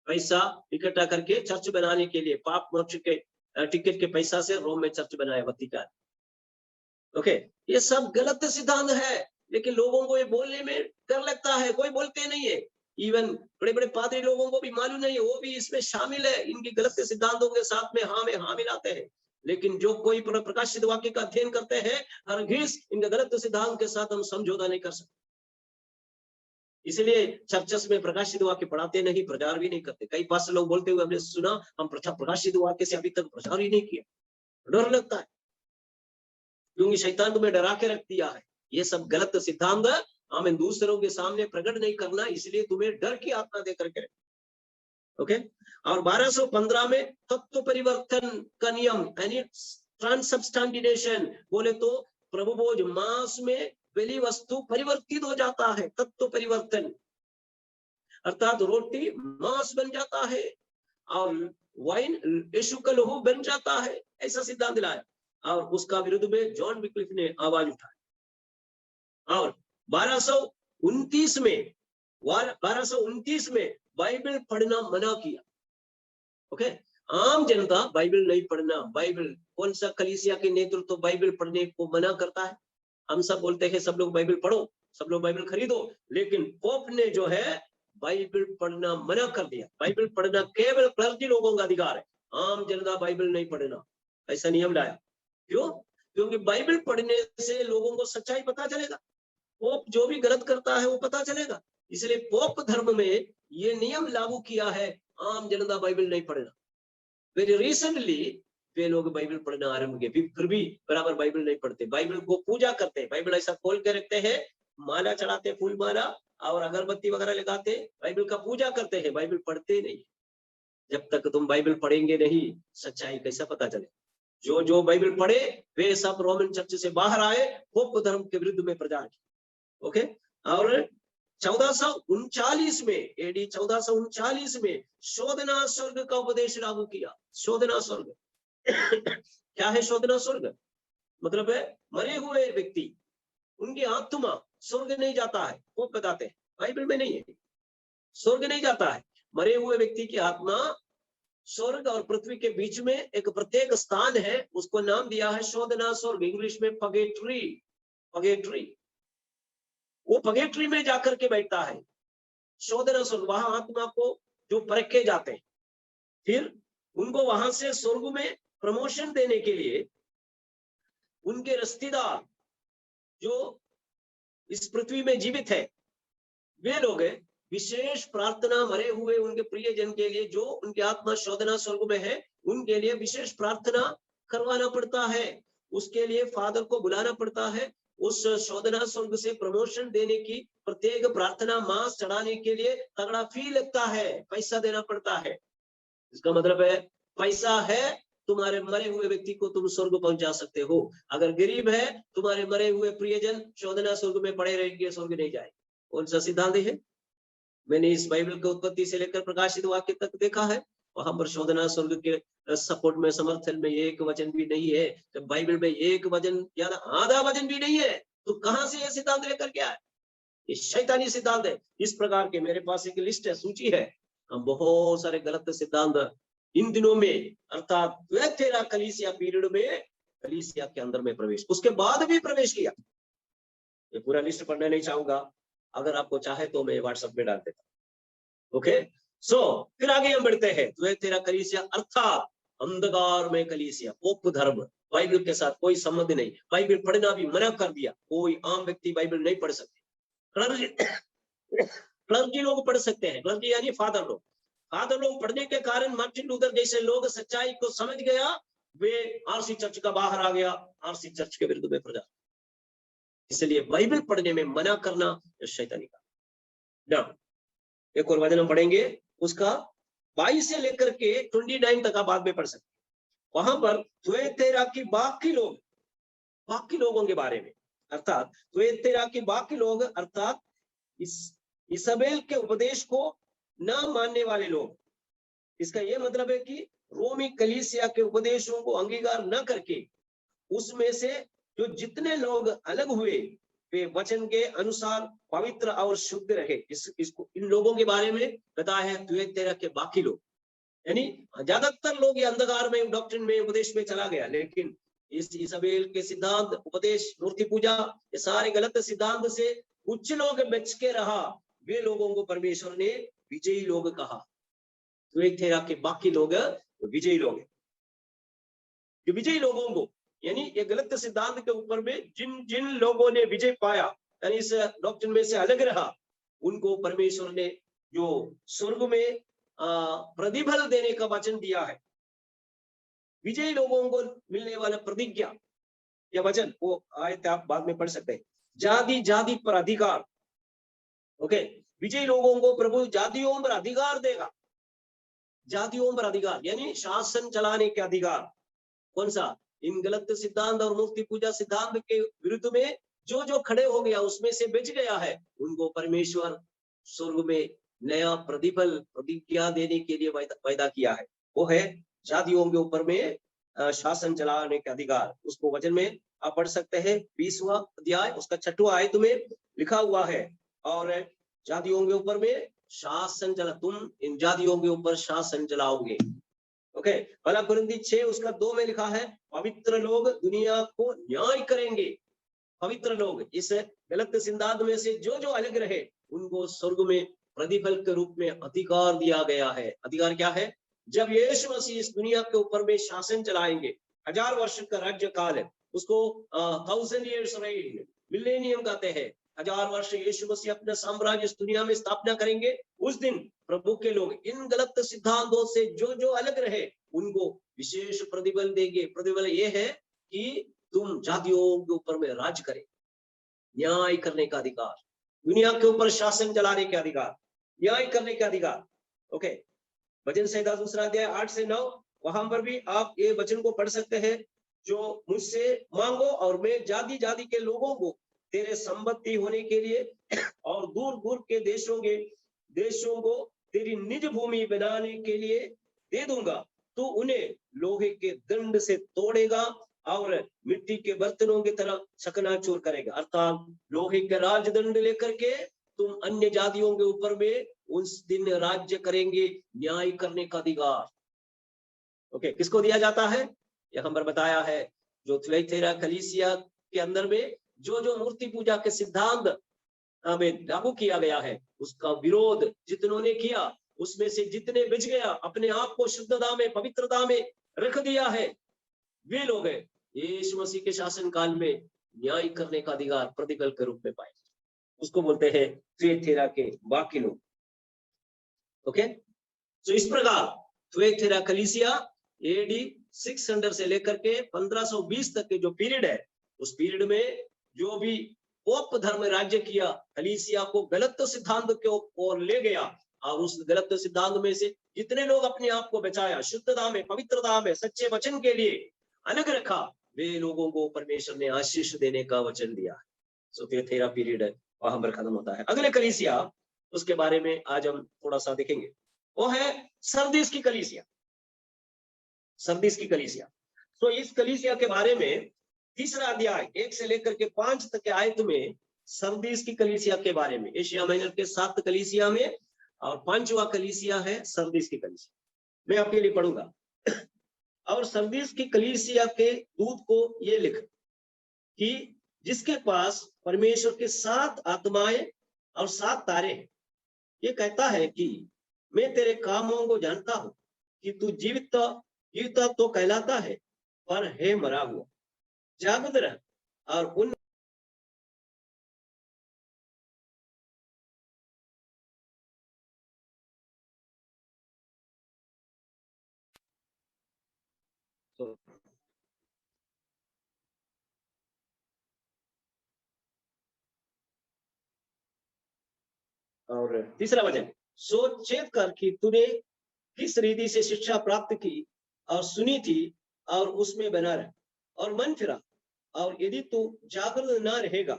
पैसा इकट्ठा करके चर्च बनाने के लिए पाप मोक्ष के टिकट के पैसा से रोम में चर्च बनाया वतिकान। ओके, ये सब गलत सिद्धांत है, लेकिन लोगों को ये बोलने में डर लगता है, कोई बोलते नहीं है। इवन बड़े बड़े पादरी लोगों को भी मालूम नहीं है, वो भी इसमें शामिल है, इनकी गलत सिद्धांतों के साथ में हाँ मिलाते हैं। लेकिन जो कोई प्रकाशित वाक्य का अध्ययन करते हैं, हरगिज इनके गलत सिद्धांत के साथ हम समझौता नहीं कर सकते। इसलिए चर्चस में प्रकाशित वाक्य पढ़ाते नहीं, प्रचार भी नहीं करते। कई पास लोग बोलते हुए हमने सुना, हम प्रकाशित वाक्य से अभी तक प्रचार ही नहीं किया, डर लगता है, क्योंकि शैतान तुम्हें डरा के रख दिया है। ये सब गलत सिद्धांत हमें दूसरों के सामने प्रकट नहीं करना, इसलिए तुम्हें डर की आत्मा देकर के। ओके, और 1215 में तत्व परिवर्तन का नियम यानी ट्रांसब्स्टेंटिएशन, बोले तो प्रभु भोज मांस में बलि वस्तु परिवर्तित हो जाता है। तत्व परिवर्तन अर्थात रोटी मांस बन जाता है और वाइन यीशु का लहू बन जाता है, ऐसा सिद्धांत लाया। और उसका विरुद्ध में जॉन विक्लिफ ने आवाज उठाई। और 1229 में बाइबल पढ़ना मना किया। ओके, आम जनता बाइबल नहीं पढ़ना। बाइबल कौन सा कलीसिया के नेतृत्व तो बाइबल पढ़ने को मना करता है? हम सब बोलते हैं सब लोग बाइबल पढ़ो, सब लोग बाइबल खरीदो, लेकिन पोप ने जो है बाइबल पढ़ना मना कर दिया। बाइबल पढ़ना केवल क्लर्जी लोगों का अधिकार है, आम जनता बाइबल नहीं पढ़ना, ऐसा नियम लाया। क्यों? क्योंकि बाइबल पढ़ने से लोगों को सच्चाई पता चलेगा, पोप जो भी गलत करता है वो पता चलेगा। इसलिए पोप धर्म में ये नियम लागू किया है, आम जनता बाइबल नहीं पढ़ना। वेरी रिसेंटली वे लोग बाइबल पढ़ना आरंभ किए, फिर भी बराबर बाइबल नहीं पढ़ते, बाइबल को पूजा करते हैं, बाइबल ऐसा खोल के रखते हैं, माला चढ़ाते, फूल माला और अगरबत्ती वगैरह लगाते, बाइबल का पूजा करते हैं, बाइबल पढ़ते नहीं। जब तक तुम बाइबल पढ़ेंगे नहीं, सच्चाई कैसा पता चले? जो बाइबल पढ़े वे सब रोमन चर्च से बाहर आए, पोप धर्म के विरुद्ध में प्रचार किया। ओके, और 1439 में एडी 1439 में शोधना स्वर्ग का उपदेश लागू किया। शोधना स्वर्ग क्या है? शोधना स्वर्ग मतलब है मरे हुए व्यक्ति, उनकी आत्मा स्वर्ग नहीं जाता है, वो बताते हैं, बाइबल में नहीं है। स्वर्ग नहीं जाता है, मरे हुए व्यक्ति की आत्मा स्वर्ग और पृथ्वी के बीच में एक प्रत्येक स्थान है, उसको नाम दिया है शोधना स्वर्ग, इंग्लिश में पगेट्री। पगेट्री, वो पगेट्री में जाकर के बैठता है शोधना स्वर्ग। वहां आत्मा को जो परखे जाते हैं, फिर उनको वहां से स्वर्ग में प्रमोशन देने के लिए उनके रिश्तेदार जो इस पृथ्वी में जीवित है, वे लोग विशेष प्रार्थना मरे हुए उनके प्रियजन के लिए, जो उनकी आत्मा शोधना स्वर्ग में है, उनके लिए विशेष प्रार्थना करवाना पड़ता है। उसके लिए फादर को बुलाना पड़ता है। उस शोधना स्वर्ग से प्रमोशन देने की प्रत्येक प्रार्थना मांस चढ़ाने के लिए तगड़ा फी लगता है, पैसा देना पड़ता है। इसका मतलब है पैसा है, तुम्हारे मरे हुए व्यक्ति को तुम स्वर्ग पहुंचा सकते हो। अगर गरीब है, तुम्हारे मरे हुए प्रियजन शोधना स्वर्ग में पड़े रहेंगे, स्वर्ग नहीं जाए। कौन सा सिद्धांत है? मैंने इस बाइबल के उत्पत्ति से लेकर प्रकाशित वाक्य तक देखा है, वहां पर शोधना स्वर्ग के सपोर्ट में, समर्थन में एक वचन भी नहीं है। जब बाइबल में एक वचन या आधा वचन भी नहीं है, तो कहां से यह सिद्धांत लेकर के आए? ये शैतानी सिद्धांत है। इस प्रकार के मेरे पास एक लिस्ट है, सूची है, बहुत सारे गलत सिद्धांत इन दिनों में, अर्थात तेरा कलीसिया पीरियड में, कलीसिया के अंदर में प्रवेश, उसके बाद भी प्रवेश किया। ये पूरा लिस्ट पढ़ना नहीं चाहूंगा, अगर आपको चाहे तो मैं व्हाट्सएप में डाल देता हूं। ओके, सो फिर आगे हम बढ़ते हैं। तो तेरा कलीसिया अर्थात अंधकार में कलीसिया, पोप धर्म, बाइबल के साथ कोई संबंध नहीं। बाइबल पढ़ना भी मना कर दिया, कोई आम व्यक्ति बाइबल नहीं पढ़ सकते। क्लर्जी लोग पढ़ सकते हैं, क्लर्जी यानी फादर लोग। फादर लोग पढ़ने के कारण मार्टिन लूथर जैसे लोग सच्चाई को समझ गया, वे आरसी चर्च का बाहर आ गया, आरसी चर्च के विरुद्ध में प्रचार। इसलिए बाइबल पढ़ने में मना करना शैतानी का। ना। एक और वचन हम पढ़ेंगे, उसका 22 से लेकर के 29 तक आप बाद में पढ़ सकते। वहां पर थुएतैरा की बाकी लोगों के बारे में, अर्थात थुएतैरा की बाकी लोग, अर्थात इस इसाबेल के उपदेश को न मानने वाले लोग। इसका यह मतलब है कि रोमी कलीसिया के उपदेशों को अंगीकार न करके उसमें से जो जितने लोग अलग हुए वे वचन के अनुसार पवित्र और शुद्ध रहे। इसको इन लोगों के बारे में बताया है थुएतैरा के बाकी लोग। यानी ज्यादातर लोग ये अंधकार में, डॉक्ट्रिन में, उपदेश में चला गया, लेकिन इस इसाबेल के सिद्धांत, उपदेश, मूर्ति पूजा, ये सारे गलत सिद्धांत से कुछ लोग बच के रहा। वे लोगों को परमेश्वर ने विजयी लोग कहा। थुएतैरा के बाकी लोग विजयी लोग हैं। जो विजयी लोगों को, यानी ये गलत सिद्धांत के ऊपर में जिन जिन लोगों ने विजय पाया, यानी इस डॉक्ट्रिन में से अलग रहा, उनको परमेश्वर ने जो स्वर्ग में प्रतिफल देने का वचन दिया है। विजयी लोगों को मिलने वाला प्रतिज्ञा या वचन, वो आयत आप बाद में पढ़ सकते हैं। जाति जाति पर अधिकार। ओके, विजयी लोगों को प्रभु जातियों पर अधिकार देगा। जातियों पर अधिकार यानी शासन चलाने के अधिकार। कौन सा? इन गलत सिद्धांत और मूर्ति पूजा सिद्धांत के विरुद्ध में जो जो खड़े हो गया, उसमें से बच गया है, उनको परमेश्वर स्वर्ग में नया प्रतिफल, प्रतिज्ञा देने के लिए वायदा किया है। वो है जातियों के ऊपर में शासन चलाने का अधिकार। उसको वचन में आप पढ़ सकते हैं, 20वां अध्याय उसका 6वां आयत में लिखा हुआ है। और जातियों के ऊपर में शासन चला, तुम इन जातियों के ऊपर शासन चलाओगे। ओके, पहला कुरिन्थी 6 उसका 2 में लिखा है, पवित्र लोग दुनिया को न्याय करेंगे। पवित्र लोग, इस गलत सिद्धांत में से जो जो अलग रहे, उनको स्वर्ग में प्रतिफल के रूप में अधिकार दिया गया है। अधिकार क्या है? जब यीशु मसीह इस दुनिया के ऊपर में शासन चलाएंगे, 1000 वर्ष का राज्य काल है, उसको 1000 years reign, मिलेनियम कहते हैं। 1000 वर्ष यीशु मसीह अपना साम्राज्य इस दुनिया में स्थापना करेंगे। उस दिन प्रभु के लोग इन गलत सिद्धांतों से जो जो अलग रहे, उनको विशेष प्रतिफल देंगे। प्रतिफल ये है कि तुम जातियों के ऊपर में राज करें, न्याय करने का अधिकार, दुनिया के ऊपर शासन चलाने का अधिकार, न्याय करने का अधिकार। ओके, वचन संहिता 2 अध्याय 8 से 9, वहां पर भी आप ये वचन को पढ़ सकते हैं, जो मुझसे मांगो और मैं जाति जाति के लोगों को तेरे संपत्ति होने के लिए और दूर दूर के देशों को तेरी निज भूमि बनाने के लिए दे दूंगा। तो उन्हें लोहे के दंड से तोड़ेगा और मिट्टी के बर्तनों की तरह चकनाचूर करेगा। अर्थात लोहे के राजदंड लेकर के तुम अन्य जातियों के ऊपर में उस दिन राज्य करेंगे, न्याय करने का अधिकार। ओके, किसको दिया जाता है? यहाँ पर बताया है, जो थुएतैरा कलीसिया के अंदर में जो जो मूर्ति पूजा के सिद्धांत में लागू किया गया है, उसका विरोध जितनों ने किया, उसमें से जितने बच गया, अपने आप को शुद्धता में, पवित्रता में रख दिया है, वे लोग हैं यीशु मसीह के शासन काल में न्याय करने का अधिकार प्रतिफल के रूप में पाए। उसको बोलते हैं थुएतैरा के बाकी लोग। ओके, तो इस प्रकार थुएतैरा कलीसिया एडी 600 से लेकर के 1520 तक के जो पीरियड है, उस पीरियड में जो भी पोप धर्म राज्य किया, कलीसिया को गलत सिद्धांत के ओर ले गया, और उस गलत सिद्धांत में से जितने लोग अपने आप को बचाया, शुद्धता में, पवित्रता में, सच्चे वचन के लिए अलग रखा, वे लोगों को परमेश्वर ने आशीष देने का वचन दिया। सो थुएतैरा पीरियड वहां पर खत्म होता है। अगले कलीसिया, उसके बारे में आज हम थोड़ा सा देखेंगे, वो है सरदीस की कलीसिया। सरदीस की कलीसिया, तो इस कलीसिया के बारे में 3रा अध्याय 1 से लेकर के 5 तक के आयत में सरदीस की कलीसिया के बारे में, एशिया माइनर के 7 कलीसिया में और 5वां कलीसिया है सरदीस की कलीसिया। मैं आपके लिए पढ़ूंगा। और सरदीस की कलीसिया के दूत को ये लिख कि जिसके पास परमेश्वर के 7 आत्माएं और 7 तारे हैं, ये कहता है कि मैं तेरे कामों को जानता हूं कि तू जीवित तो कहलाता है, पर है मरा हुआ। जागृत रह और उन तो और तीसरा वचन, सोच चेत कर कि तूने किस रीति से शिक्षा प्राप्त की और सुनी थी और उसमें बना रहे और मन फिरा, और यदि तू जागरूक न रहेगा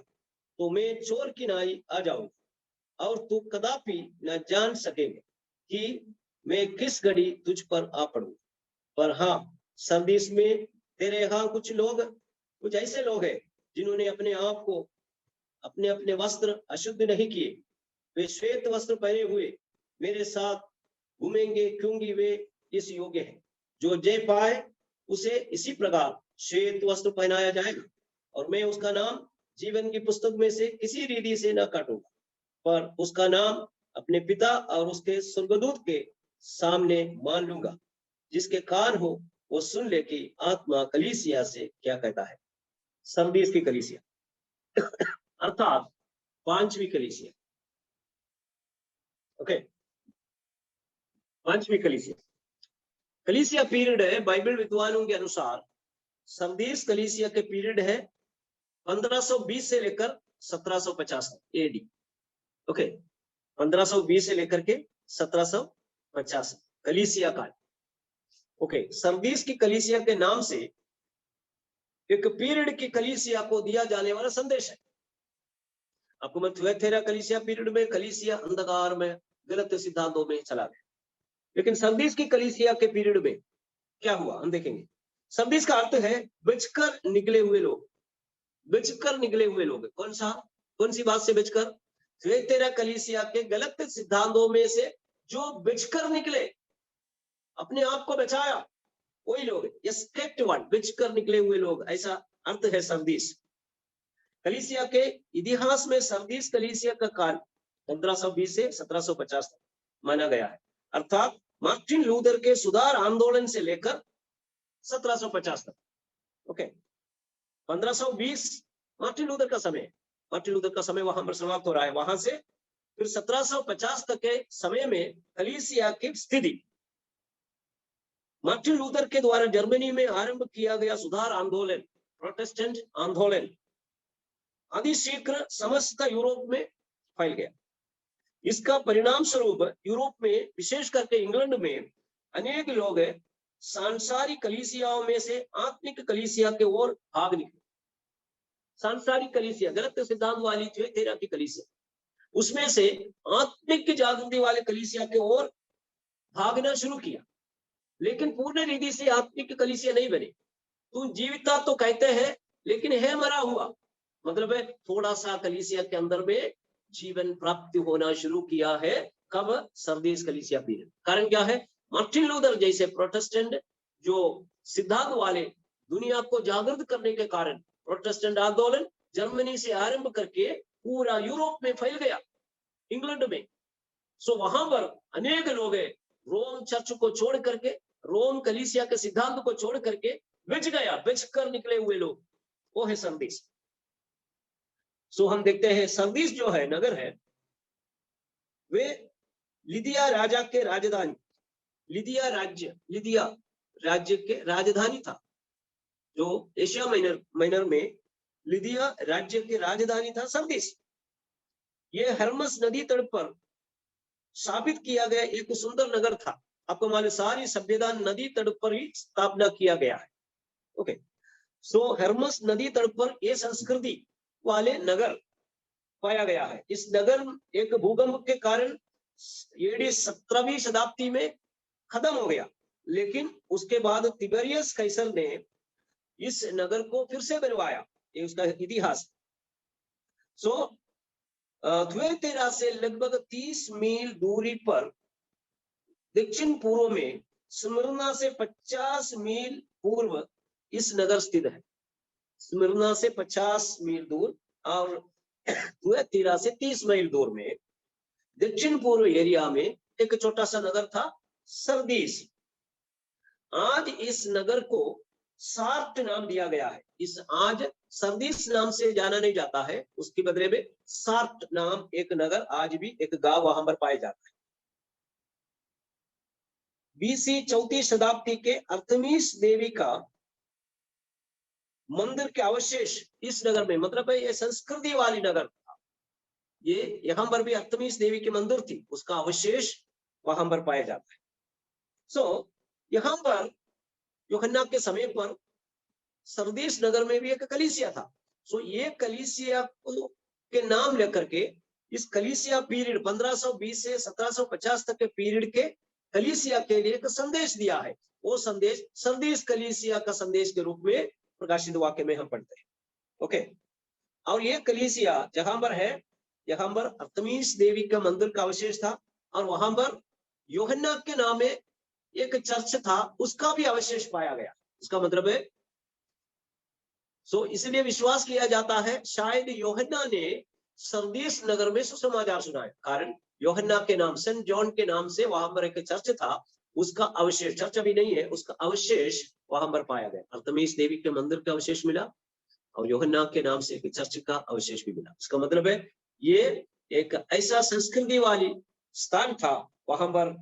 तो मैं चोर की नाई आ जाऊंगा और तू कदापि न जान सकेगा कि मैं किस घड़ी तुझ पर आ पड़ूं। पर हाँ, संदेश में तेरे यहाँ कुछ ऐसे लोग हैं जिन्होंने अपने आप को अपने अपने वस्त्र अशुद्ध नहीं किए, वे श्वेत वस्त्र पहने हुए मेरे साथ घूमेंगे, क्योंकि वे इस योग्य है। जो जय पाए उसे इसी प्रकार श्वेत वस्त्र पहनाया जाएगा, और मैं उसका नाम जीवन की पुस्तक में से किसी रीति से न काटूंगा, पर उसका नाम अपने पिता और उसके स्वर्गदूत के सामने मान लूंगा। जिसके कान हो वो सुन ले कि आत्मा कलीसिया से क्या कहता है। सरदीस की कलीसिया अर्थात पांचवी कलीसिया। ओके, पांचवी कलीसिया। कलीसिया पीरियड है बाइबल विद्वानों के अनुसार, सरदीस कलीसिया के पीरियड है 1520 से लेकर 1750 एडी। ओके, 1520 से लेकर के 1750 कलीसिया काल। ओके, सरदीस की कलीसिया के नाम से एक पीरियड की कलीसिया को दिया जाने वाला संदेश है। आपको मैं थुएथेरा कलीसिया पीरियड में कलीसिया अंधकार में गलत सिद्धांतों में चला गया, लेकिन सरदीस की कलीसिया के पीरियड में क्या हुआ हम देखेंगे। सरदीस का अर्थ है बचकर निकले हुए लोग। बचकर निकले हुए लोग कौन सी बात से बचकर? थुएथेरा कलीसिया के गलत सिद्धांतों में से जो बचकर निकले, अपने आप को बचाया, वही लोग एस्केप्ड वन, बचकर निकले हुए लोग, ऐसा अर्थ है सरदीस कलीसिया के इतिहास में। सरदीस कलीसिया का काल 1520 से 1750 तक माना गया है, अर्थात मार्टिन लूथर के सुधार आंदोलन से लेकर 1750 तक। ओके, 1520 मार्टिन लूथर का समय, मार्टिन लूथर का समय वहां पर समाप्त हो रहा है। वहां से फिर 1750 तक के समय में कलीसिया की स्थिति, मार्टिन लूथर के द्वारा जर्मनी में आरंभ किया गया सुधार आंदोलन, प्रोटेस्टेंट आंदोलन, अतिशीघ्र समस्त यूरोप में फैल गया। इसका परिणाम स्वरूप यूरोप में, विशेष करके इंग्लैंड में, अनेक लोग सांसारिक कलीसियाओं में से आत्मिक कलीसिया के ओर भाग निकले। सांसारिक कलीसिया, गलत सिद्धांत वाली थुएथेरा की कलीसिया, उसमें से आत्मिक जागृति वाले कलीसिया के ओर भागना शुरू किया, लेकिन पूर्ण रीति से आत्मिक कलीसिया नहीं बने। तू जीविता तो कहते हैं, लेकिन है मरा हुआ, मतलब है थोड़ा सा कलीसिया के अंदर में जीवन प्राप्ति होना शुरू किया है। कब? सरदीस कलीसिया पीरियड। कारण क्या है? मार्टिन लूथर जैसे प्रोटेस्टेंट जो सिद्धांत वाले दुनिया को जागृत करने के कारण प्रोटेस्टेंट आंदोलन जर्मनी से आरंभ करके पूरा यूरोप में फैल गया, इंग्लैंड में। सो वहां पर अनेक लोग रोम चर्च को छोड़ करके, रोम कलीसिया के सिद्धांत को छोड़ करके बच गया, बच कर निकले हुए लोग, वो है सरदीस। सो हम देखते हैं सरदीस जो है नगर है, वे लिदिया राजा के राजधानी, लिदिया राज्य के राजधानी था, जो एशिया माइनर में लिदिया राज्य के राजधानी था सरदीस। ये हर्मस नदी तट पर स्थापित किया गया एक सुंदर नगर था। आपको मालूम, सारी सभ्यता नदी तट पर ही स्थापना किया गया है। ओके, सो हर्मस नदी तट पर ये संस्कृति वाले नगर पाया गया है। इस नगर एक भूकंप के कारण एडी 17वीं शताब्दी में खत्म हो गया, लेकिन उसके बाद तिबेरियस कैसर ने इस नगर को फिर से बनवाया, ये उसका इतिहास। सो थुएथेरा से लगभग 30 मील दूरी पर दक्षिण पूर्व में स्मिर्ना से 50 मील पूर्व इस नगर स्थित है। स्मिर्ना से 50 मील दूर और थुएथेरा से 30 मील दूर में दक्षिण पूर्व एरिया में एक छोटा सा नगर था सरदीस। आज इस नगर को सार्ट नाम दिया गया है। इस आज सरदीस नाम से जाना नहीं जाता है, उसके बदले में सार्ट नाम एक नगर, आज भी एक गांव वहां पर पाया जाता है। बीसी 4वीं शताब्दी के अर्थमीस देवी का मंदिर के अवशेष इस नगर में, मतलब है ये संस्कृति वाली नगर था। ये यहाँ पर भी अर्थमीस देवी की मंदिर थी, उसका अवशेष वहां पर पाया जाता है। सो यहाँ पर यूहन्ना के समय पर सरदीस नगर में भी एक कलीसिया था। सो ये कलीसिया को के नाम लेकर के इस कलीसिया पीरियड 1520 से 1750 तक के पीरियड के कलीसिया के लिए एक संदेश दिया है। वो संदेश सरदीस कलीसिया का संदेश के रूप में प्रकाशित वाक्य में हम पढ़ते हैं। ओके, और ये कलीसिया जहां पर है, यहाँ पर अर्थमीस देवी का मंदिर का अवशेष था, और वहां पर यूहन्ना के नाम में एक चर्च था, उसका भी अवशेष पाया गया। इसका मतलब है इसलिए विश्वास किया जाता है शायद यूहन्ना ने सरदीस नगर में सुसमाचार सुनाया, कारण यूहन्ना के नाम, सेंट जॉन के नाम से वहां पर एक चर्च था, उसका अवशेष, चर्च अभी नहीं है, उसका अवशेष वहां पर पाया गया। अर्थमीस देवी के मंदिर का अवशेष मिला और यूहन्ना के नाम से एक चर्च का अवशेष भी मिला। इसका मतलब है ये एक ऐसा संस्कृति वाली स्थान था, वहां पर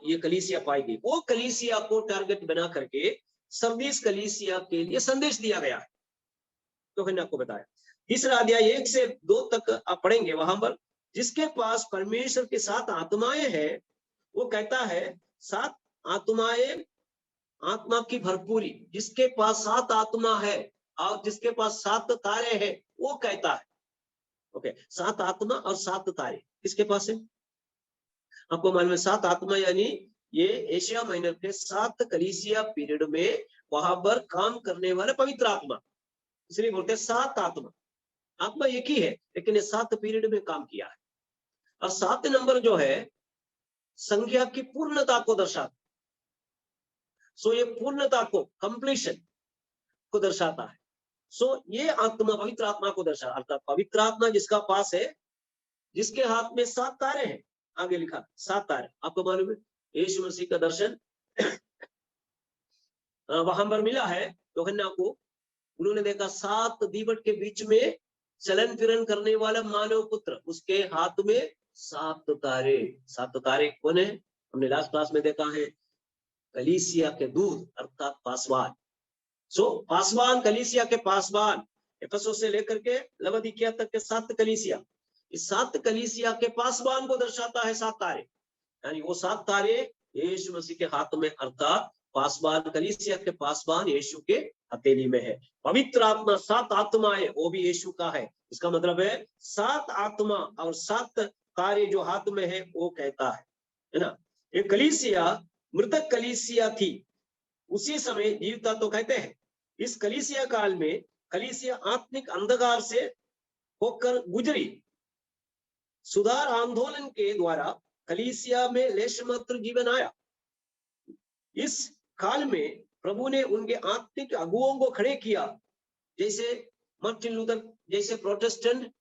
ये कलीसिया पाई गई। वो कलीसिया को टारगेट बना करके सरदीस कलीसिया के लिए संदेश दिया गया है, यूहन्ना को बताया। तीसरा अध्याय 1 से 2 तक आप पढ़ेंगे, वहां पर जिसके पास परमेश्वर के 7 आत्माएं हैं, वो कहता है 7 आत्माएं, आत्मा की भरपूरी, जिसके पास 7 आत्मा है और जिसके पास 7 तारे हैं, वो कहता है। ओके, 7 आत्मा और 7 तारे किसके पास है? आपको मालूम है 7 आत्मा यानी ये एशिया माइनर के 7 कलीसिया पीरियड में वहां पर काम करने वाले पवित्र आत्मा, इसलिए बोलते हैं 7 आत्मा। आत्मा एक ही है, लेकिन ये 7 पीरियड में काम किया है। और 7 नंबर जो है संख्या की पूर्णता को दर्शाता, ये पूर्णता को, कंप्लीशन को दर्शाता है। ये आत्मा पवित्र आत्मा को दर्शा, अर्थात पवित्र आत्मा जिसका पास है, जिसके हाथ में 7 तारे हैं, आगे लिखा 7 तारे। आपको मालूम है यीशु मसीह का दर्शन वहां पर मिला है यूहन्ना को। उन्होंने देखा 7 दीवट के बीच में चलन फिरन करने वाला मानव पुत्र, उसके हाथ में 7 तारे। 7 तारे कौन है? हमने लास्ट क्लास में देखा है, कलीसिया के दूत अर्थात पासवान। पासवान, कलीसिया के पासवान, एफेसुस से लेकर के लवोदिकिया तक के 7 कलीसिया, इस 7 कलीसिया के पासवान को दर्शाता है 7 तारे, यानी वो 7 तारे यीशु मसीह के हाथ में, अर्थात पासवान, कलीसिया के पासवान यीशु के हथेली में है। पवित्र आत्मा 7 आत्मा है, वो भी यीशु का है। इसका मतलब है 7 आत्मा और 7 तारे जो हाथ में है, वो कहता है ना। ये कलीसिया मृतक कलीसिया थी, उसी समय जीवता तो कहते हैं। इस कलीसिया काल में कलीसिया आत्मिक अंधकार से होकर गुजरी। सुधार आंदोलन के द्वारा कलीसिया में लेशमात्र जीवन आया। इस काल में प्रभु ने उनके आत्मिक अगुओं को खड़े किया, जैसे मार्टिन लूथर जैसे प्रोटेस्टेंट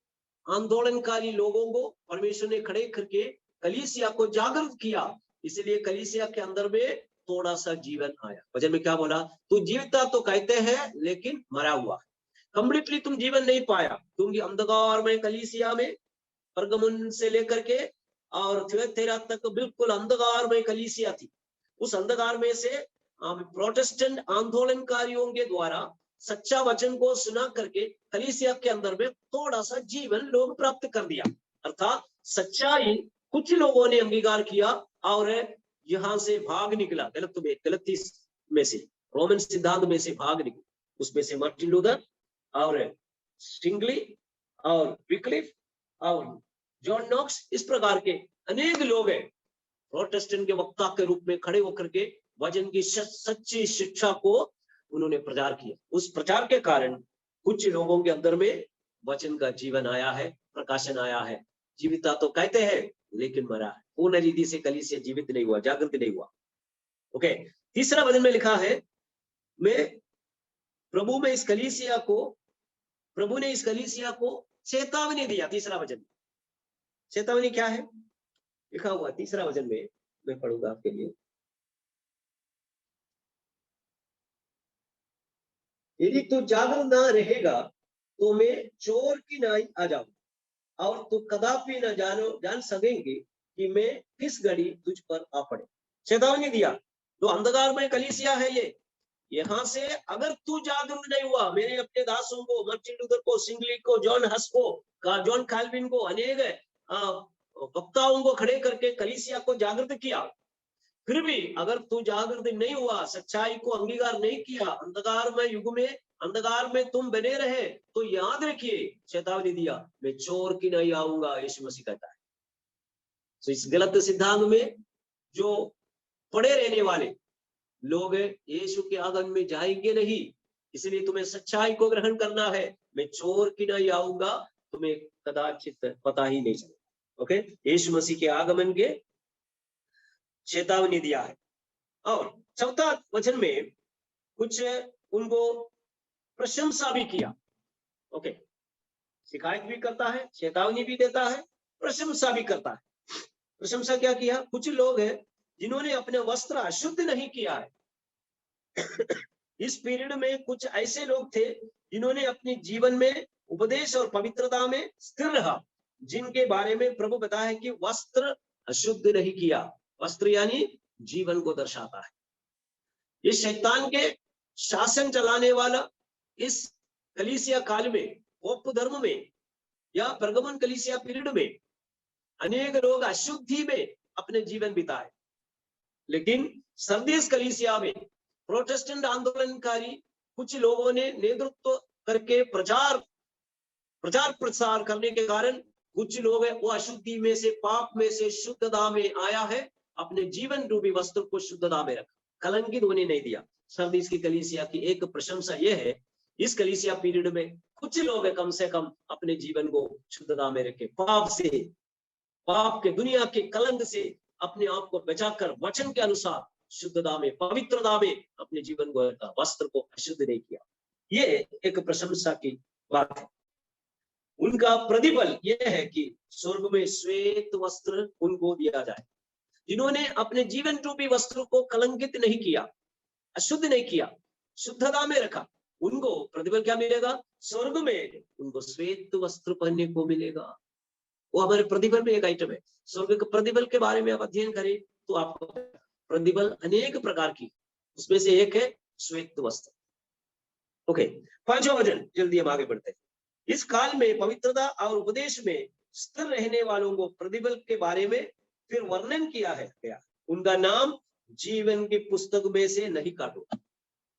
आंदोलनकारी लोगों को परमेश्वर ने खड़े करके कलीसिया को जागरूक किया। इसलिए कलीसिया के अंदर में थोड़ा सा जीवन आया। वचन में क्या बोला? तू जीवता तो कहते हैं लेकिन मरा हुआ। कंप्लीटली तुम जीवन नहीं पाया, क्योंकि अंधकार में कलीसिया में परगमुन से लेकर के और थियतैरा तक बिल्कुल अंधकार में कलीसिया थी। उस अंधकार में से प्रोटेस्टेंट आंदोलनकारियों के द्वारा सच्चा वचन को सुना करके कलीसिया के अंदर में थोड़ा सा जीवन लोग प्राप्त कर दिया। अर्थात सच्चाई कुछ लोगों ने अंगीकार किया और यहाँ से भाग निकला, गलती में से, रोमन सिद्धांत में से भाग निकला। उसमें से मार्टिन लूथर और स्टिंगली और विक्लिफ और जॉन नॉक्स, इस प्रकार के अनेक लोग हैं प्रोटेस्टेंट के वक्ता के रूप में खड़े होकर के वचन की सच्ची शिक्षा को उन्होंने प्रचार किया। उस प्रचार के कारण कुछ लोगों के अंदर में वचन का जीवन आया है, प्रकाशन आया है। जीविता तो कहते हैं लेकिन मरा है। पूर्ण रीति से कलीसिया जीवित नहीं हुआ, जागृत नहीं हुआ। ओके, तीसरा वचन में लिखा है, मैं प्रभु ने इस कलीसिया को चेतावनी दिया। तीसरा वचन, चेतावनी क्या है लिखा हुआ तीसरा वचन में, मैं पढ़ूंगा आपके लिए। यदि तू जागरूक ना रहेगा तो मैं चोर की नाई आ जाऊं और तू कदापि न जान सकेंगे कि मैं किस घड़ी तुझ पर आ पड़े। चेतावनी दिया। तो अंधकार में कलीसिया है ये, यहाँ से अगर तू जागरूक नहीं हुआ, मैंने अपने दासों को, मार्टिन लूथर को, सिंगली को, जॉन हस को, जॉन कैल्विन को, अनेक वक्ताओं को खड़े करके कलीसिया को जागृत किया, फिर भी अगर तू जागृत नहीं हुआ, सच्चाई को अंगीकार नहीं किया, अंधकार में युग में अंधकार में तुम बने रहे, तो याद रखिए चेतावनी दिया, मैं चोर की नहीं आऊंगा, यीशु मसीह कहता है। तो इस गलत सिद्धांत में जो पड़े रहने वाले लोग यीशु के आगमन में जाएंगे नहीं, इसलिए तुम्हें सच्चाई को ग्रहण करना है। मैं चोर की नहीं आऊंगा, तुम्हें कदाचित पता ही नहीं चलेगा। ओके, यीशु मसीह के आगमन के चेतावनी दिया है। और चौथा वचन में कुछ उनको प्रशंसा भी किया। ओके, शिकायत भी करता है, चेतावनी भी देता है, प्रशंसा भी करता है। प्रशंसा क्या किया? कुछ लोग हैं जिन्होंने अपने वस्त्र अशुद्ध नहीं किया है। इस पीरियड में कुछ ऐसे लोग थे जिन्होंने अपने जीवन में उपदेश और पवित्रता में स्थिर रहा, जिनके बारे में प्रभु बताया है कि वस्त्र अशुद्ध नहीं किया। वस्त्र यानी जीवन को दर्शाता है। इस शैतान के शासन चलाने वाला इस कलीसिया काल में, पोप धर्म में या परगमन कलीसिया पीरियड में अनेक लोग अशुद्धि में अपने जीवन बिताए, लेकिन सरदीस कलीसिया में प्रोटेस्टेंट आंदोलनकारी कुछ लोगों ने नेतृत्व करके प्रचार प्रसार करने के कारण कुछ लोग वो अशुद्धि में से, पाप में से शुद्धता में आया है, अपने जीवन रूपी वस्त्र को शुद्धता में रखा, कलंकित होने नहीं दिया। सरदीस की कलीसिया की एक प्रशंसा यह है, इस कलीसिया पीरियड में कुछ लोग कम से कम अपने जीवन को शुद्धता में रखे, पाप से, पाप के, दुनिया के कलंक से अपने आप को बचाकर वचन के अनुसार शुद्धता में, पवित्रता में अपने जीवन को रखा, वस्त्र को अशुद्ध नहीं किया। ये एक प्रशंसा की बात है। उनका प्रतिफल यह है कि स्वर्ग में श्वेत वस्त्र उनको दिया जाए। जिन्होंने अपने जीवन रूपी वस्त्र को कलंकित नहीं किया, अशुद्ध नहीं किया, शुद्धता में रखा, उनको प्रतिफल क्या मिलेगा? स्वर्ग में उनको श्वेत वस्त्र पहनने को मिलेगा। वो हमारे प्रतिफल में एक आइटम है। स्वर्ग के प्रतिफल के बारे में आप अध्ययन करें तो आपको प्रतिफल अनेक प्रकार की, उसमें से एक है श्वेत वस्त्र। ओके, पांचवा वचन, जल्दी हम आगे बढ़ते हैं। इस काल में पवित्रता और उपदेश में स्थिर रहने वालों को प्रतिफल के बारे में फिर वर्णन किया है गया, उनका नाम जीवन की पुस्तक में से नहीं काटो।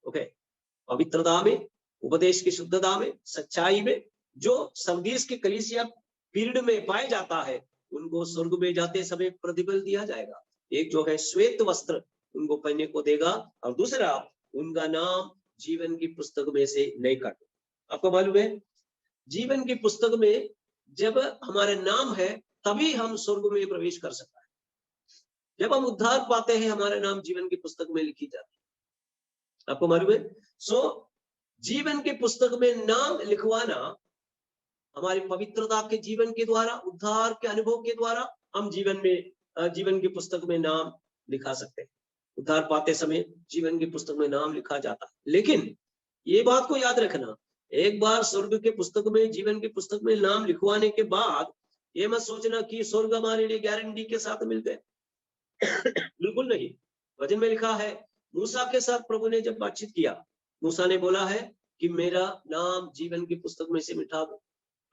ओके, पवित्रता में, उपदेश की शुद्धता में, सच्चाई में जो सरदीस की कलीसिया पीरियड में पाए जाता है, उनको स्वर्ग में जाते समय प्रतिफल दिया जाएगा। एक जो है श्वेत वस्त्र उनको पहनने को देगा, और दूसरा उनका नाम जीवन की पुस्तक में से नहीं काटो। आपको मालूम है, जीवन की पुस्तक में जब हमारा नाम है तभी हम स्वर्ग में प्रवेश कर सकते हैं। जब हम उद्धार पाते हैं हमारा नाम जीवन की पुस्तक में लिखी जाती है। आपको मालूम है, जीवन की पुस्तक में नाम लिखवाना हमारी पवित्रता के जीवन के द्वारा, उद्धार के अनुभव के द्वारा हम जीवन की पुस्तक में नाम लिखा सकते हैं। उद्धार पाते समय जीवन की पुस्तक में नाम लिखा जाता है। लेकिन ये बात को याद रखना, एक बार स्वर्ग के पुस्तक में, जीवन की पुस्तक में नाम लिखवाने के बाद ये मत सोचना कि स्वर्ग हमारे लिए गारंटी के साथ मिल गए। बिल्कुल नहीं। वचन में लिखा है, मूसा के साथ प्रभु ने जब बातचीत किया, मूसा ने बोला है कि मेरा नाम जीवन की पुस्तक में से मिटा दो,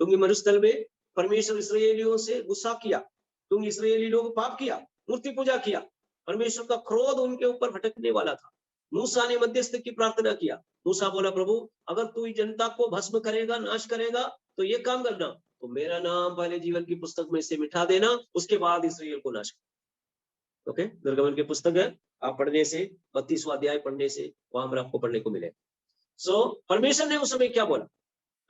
क्योंकि मरुस्थल में परमेश्वर इस्राएलियों से गुस्सा किया, क्योंकि इस्राएली लोग पाप किया, मूर्ति पूजा किया, परमेश्वर का क्रोध उनके ऊपर भटकने वाला था। मूसा ने मध्यस्थ की प्रार्थना किया। मूसा बोला, प्रभु अगर तू इस जनता को भस्म करेगा, नाश करेगा, तो ये काम करना, तो मेरा नाम पहले जीवन की पुस्तक में से मिटा देना, उसके बाद इस्राएल को नाश करना। ओके, निर्गमन की पुस्तक है, आप पढ़ने से, 32वां अध्याय पढ़ने से वहां पर आपको पढ़ने को मिलेगा। परमेश्वर ने उस समय क्या बोला?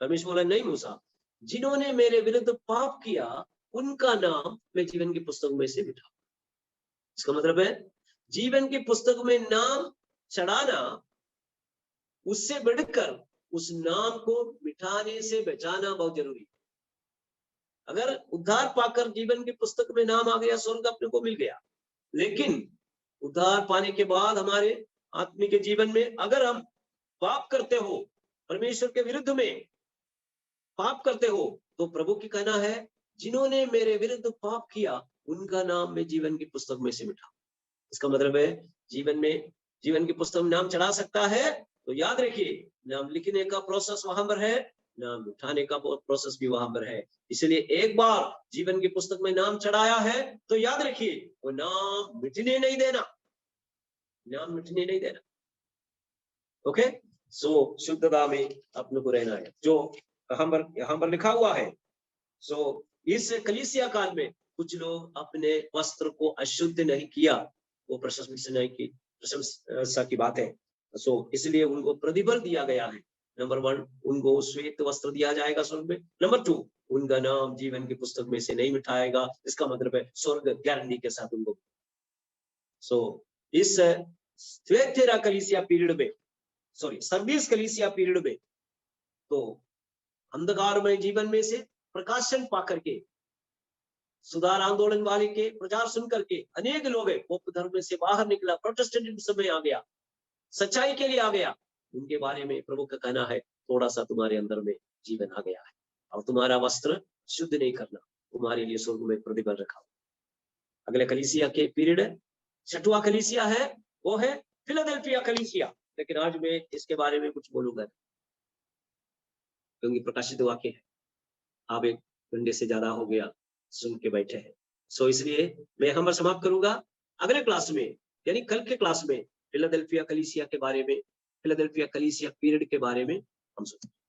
परमेश्वर बोला, नहीं मूसा, जिन्होंने मेरे विरुद्ध पाप किया उनका नाम मैं जीवन की पुस्तक में से मिटा। इसका मतलब है जीवन की पुस्तक में नाम चढ़ाना, उससे बढ़कर उस नाम को मिटाने से बचाना बहुत जरूरी है। अगर उद्धार पाकर जीवन की पुस्तक में नाम आ गया, स्वर्ग अपने को मिल गया, लेकिन उद्धार पाने के बाद हमारे आत्मिक जीवन में अगर हम पाप करते हो, परमेश्वर के विरुद्ध में पाप करते हो, तो प्रभु की कहना है, जिन्होंने मेरे विरुद्ध पाप किया उनका नाम मैं जीवन की पुस्तक में से मिटा। इसका मतलब है जीवन में जीवन की पुस्तक में नाम चढ़ा सकता है, तो याद रखिए नाम लिखने का प्रोसेस वहां पर है, नाम उठाने का प्रोसेस भी वहां पर है। इसलिए एक बार जीवन की पुस्तक में नाम चढ़ाया है तो याद रखिए वो नाम मिटने नहीं देना, नाम मिटने नहीं देना। ओके, सो शुद्धता में अपने को रहना है, जो यहाँ पर लिखा हुआ है। सो इस कलीसिया काल में कुछ लोग अपने वस्त्र को अशुद्ध नहीं किया, वो प्रशंसा नहीं की, प्रशंसा की बात है। सो इसलिए उनको प्रतिफल दिया गया है। नंबर 1, उनको श्वेत वस्त्र दिया जाएगा स्वर्ग में। नंबर 2, उनका नाम जीवन की पुस्तक में से नहीं मिटाएगा, इसका मतलब है स्वर्ग गारंटी के साथ उनको। सो इस थुआतीरा कलीसिया पीरियड में, सॉरी सर्दीस कलीसिया पीरियड में, तो अंधकारमय जीवन में से प्रकाशन पा करके, सुधार आंदोलन वाले के प्रचार सुन करके अनेक लोग पोप धर्म से बाहर निकला, प्रोटेस्टेंटिज्म में आ गया, सच्चाई के लिए आ गया। उनके बारे में प्रभु का कहना है थोड़ा सा तुम्हारे अंदर में जीवन आ गया है और तुम्हारा वस्त्र शुद्ध नहीं करना, तुम्हारे लिए स्वर्ग में प्रतिफल रखा। अगले कलीसिया के पीरियड 6वां कलीसिया है, वो है फिलाडेल्फिया कलीसिया। लेकिन आज मैं इसके बारे में कुछ बोलूंगा क्योंकि प्रकाशित वाक्य है, आप 1 घंटे से ज्यादा हो गया सुन के बैठे हैं। सो इसलिए मैं यहाँ पर समाप्त करूंगा। अगले क्लास में यानी कल के क्लास में फिलाडेल्फिया कलीसिया के बारे में, फिलाडेल्फिया कलीसिया पीरियड के बारे में हम सुनेंगे।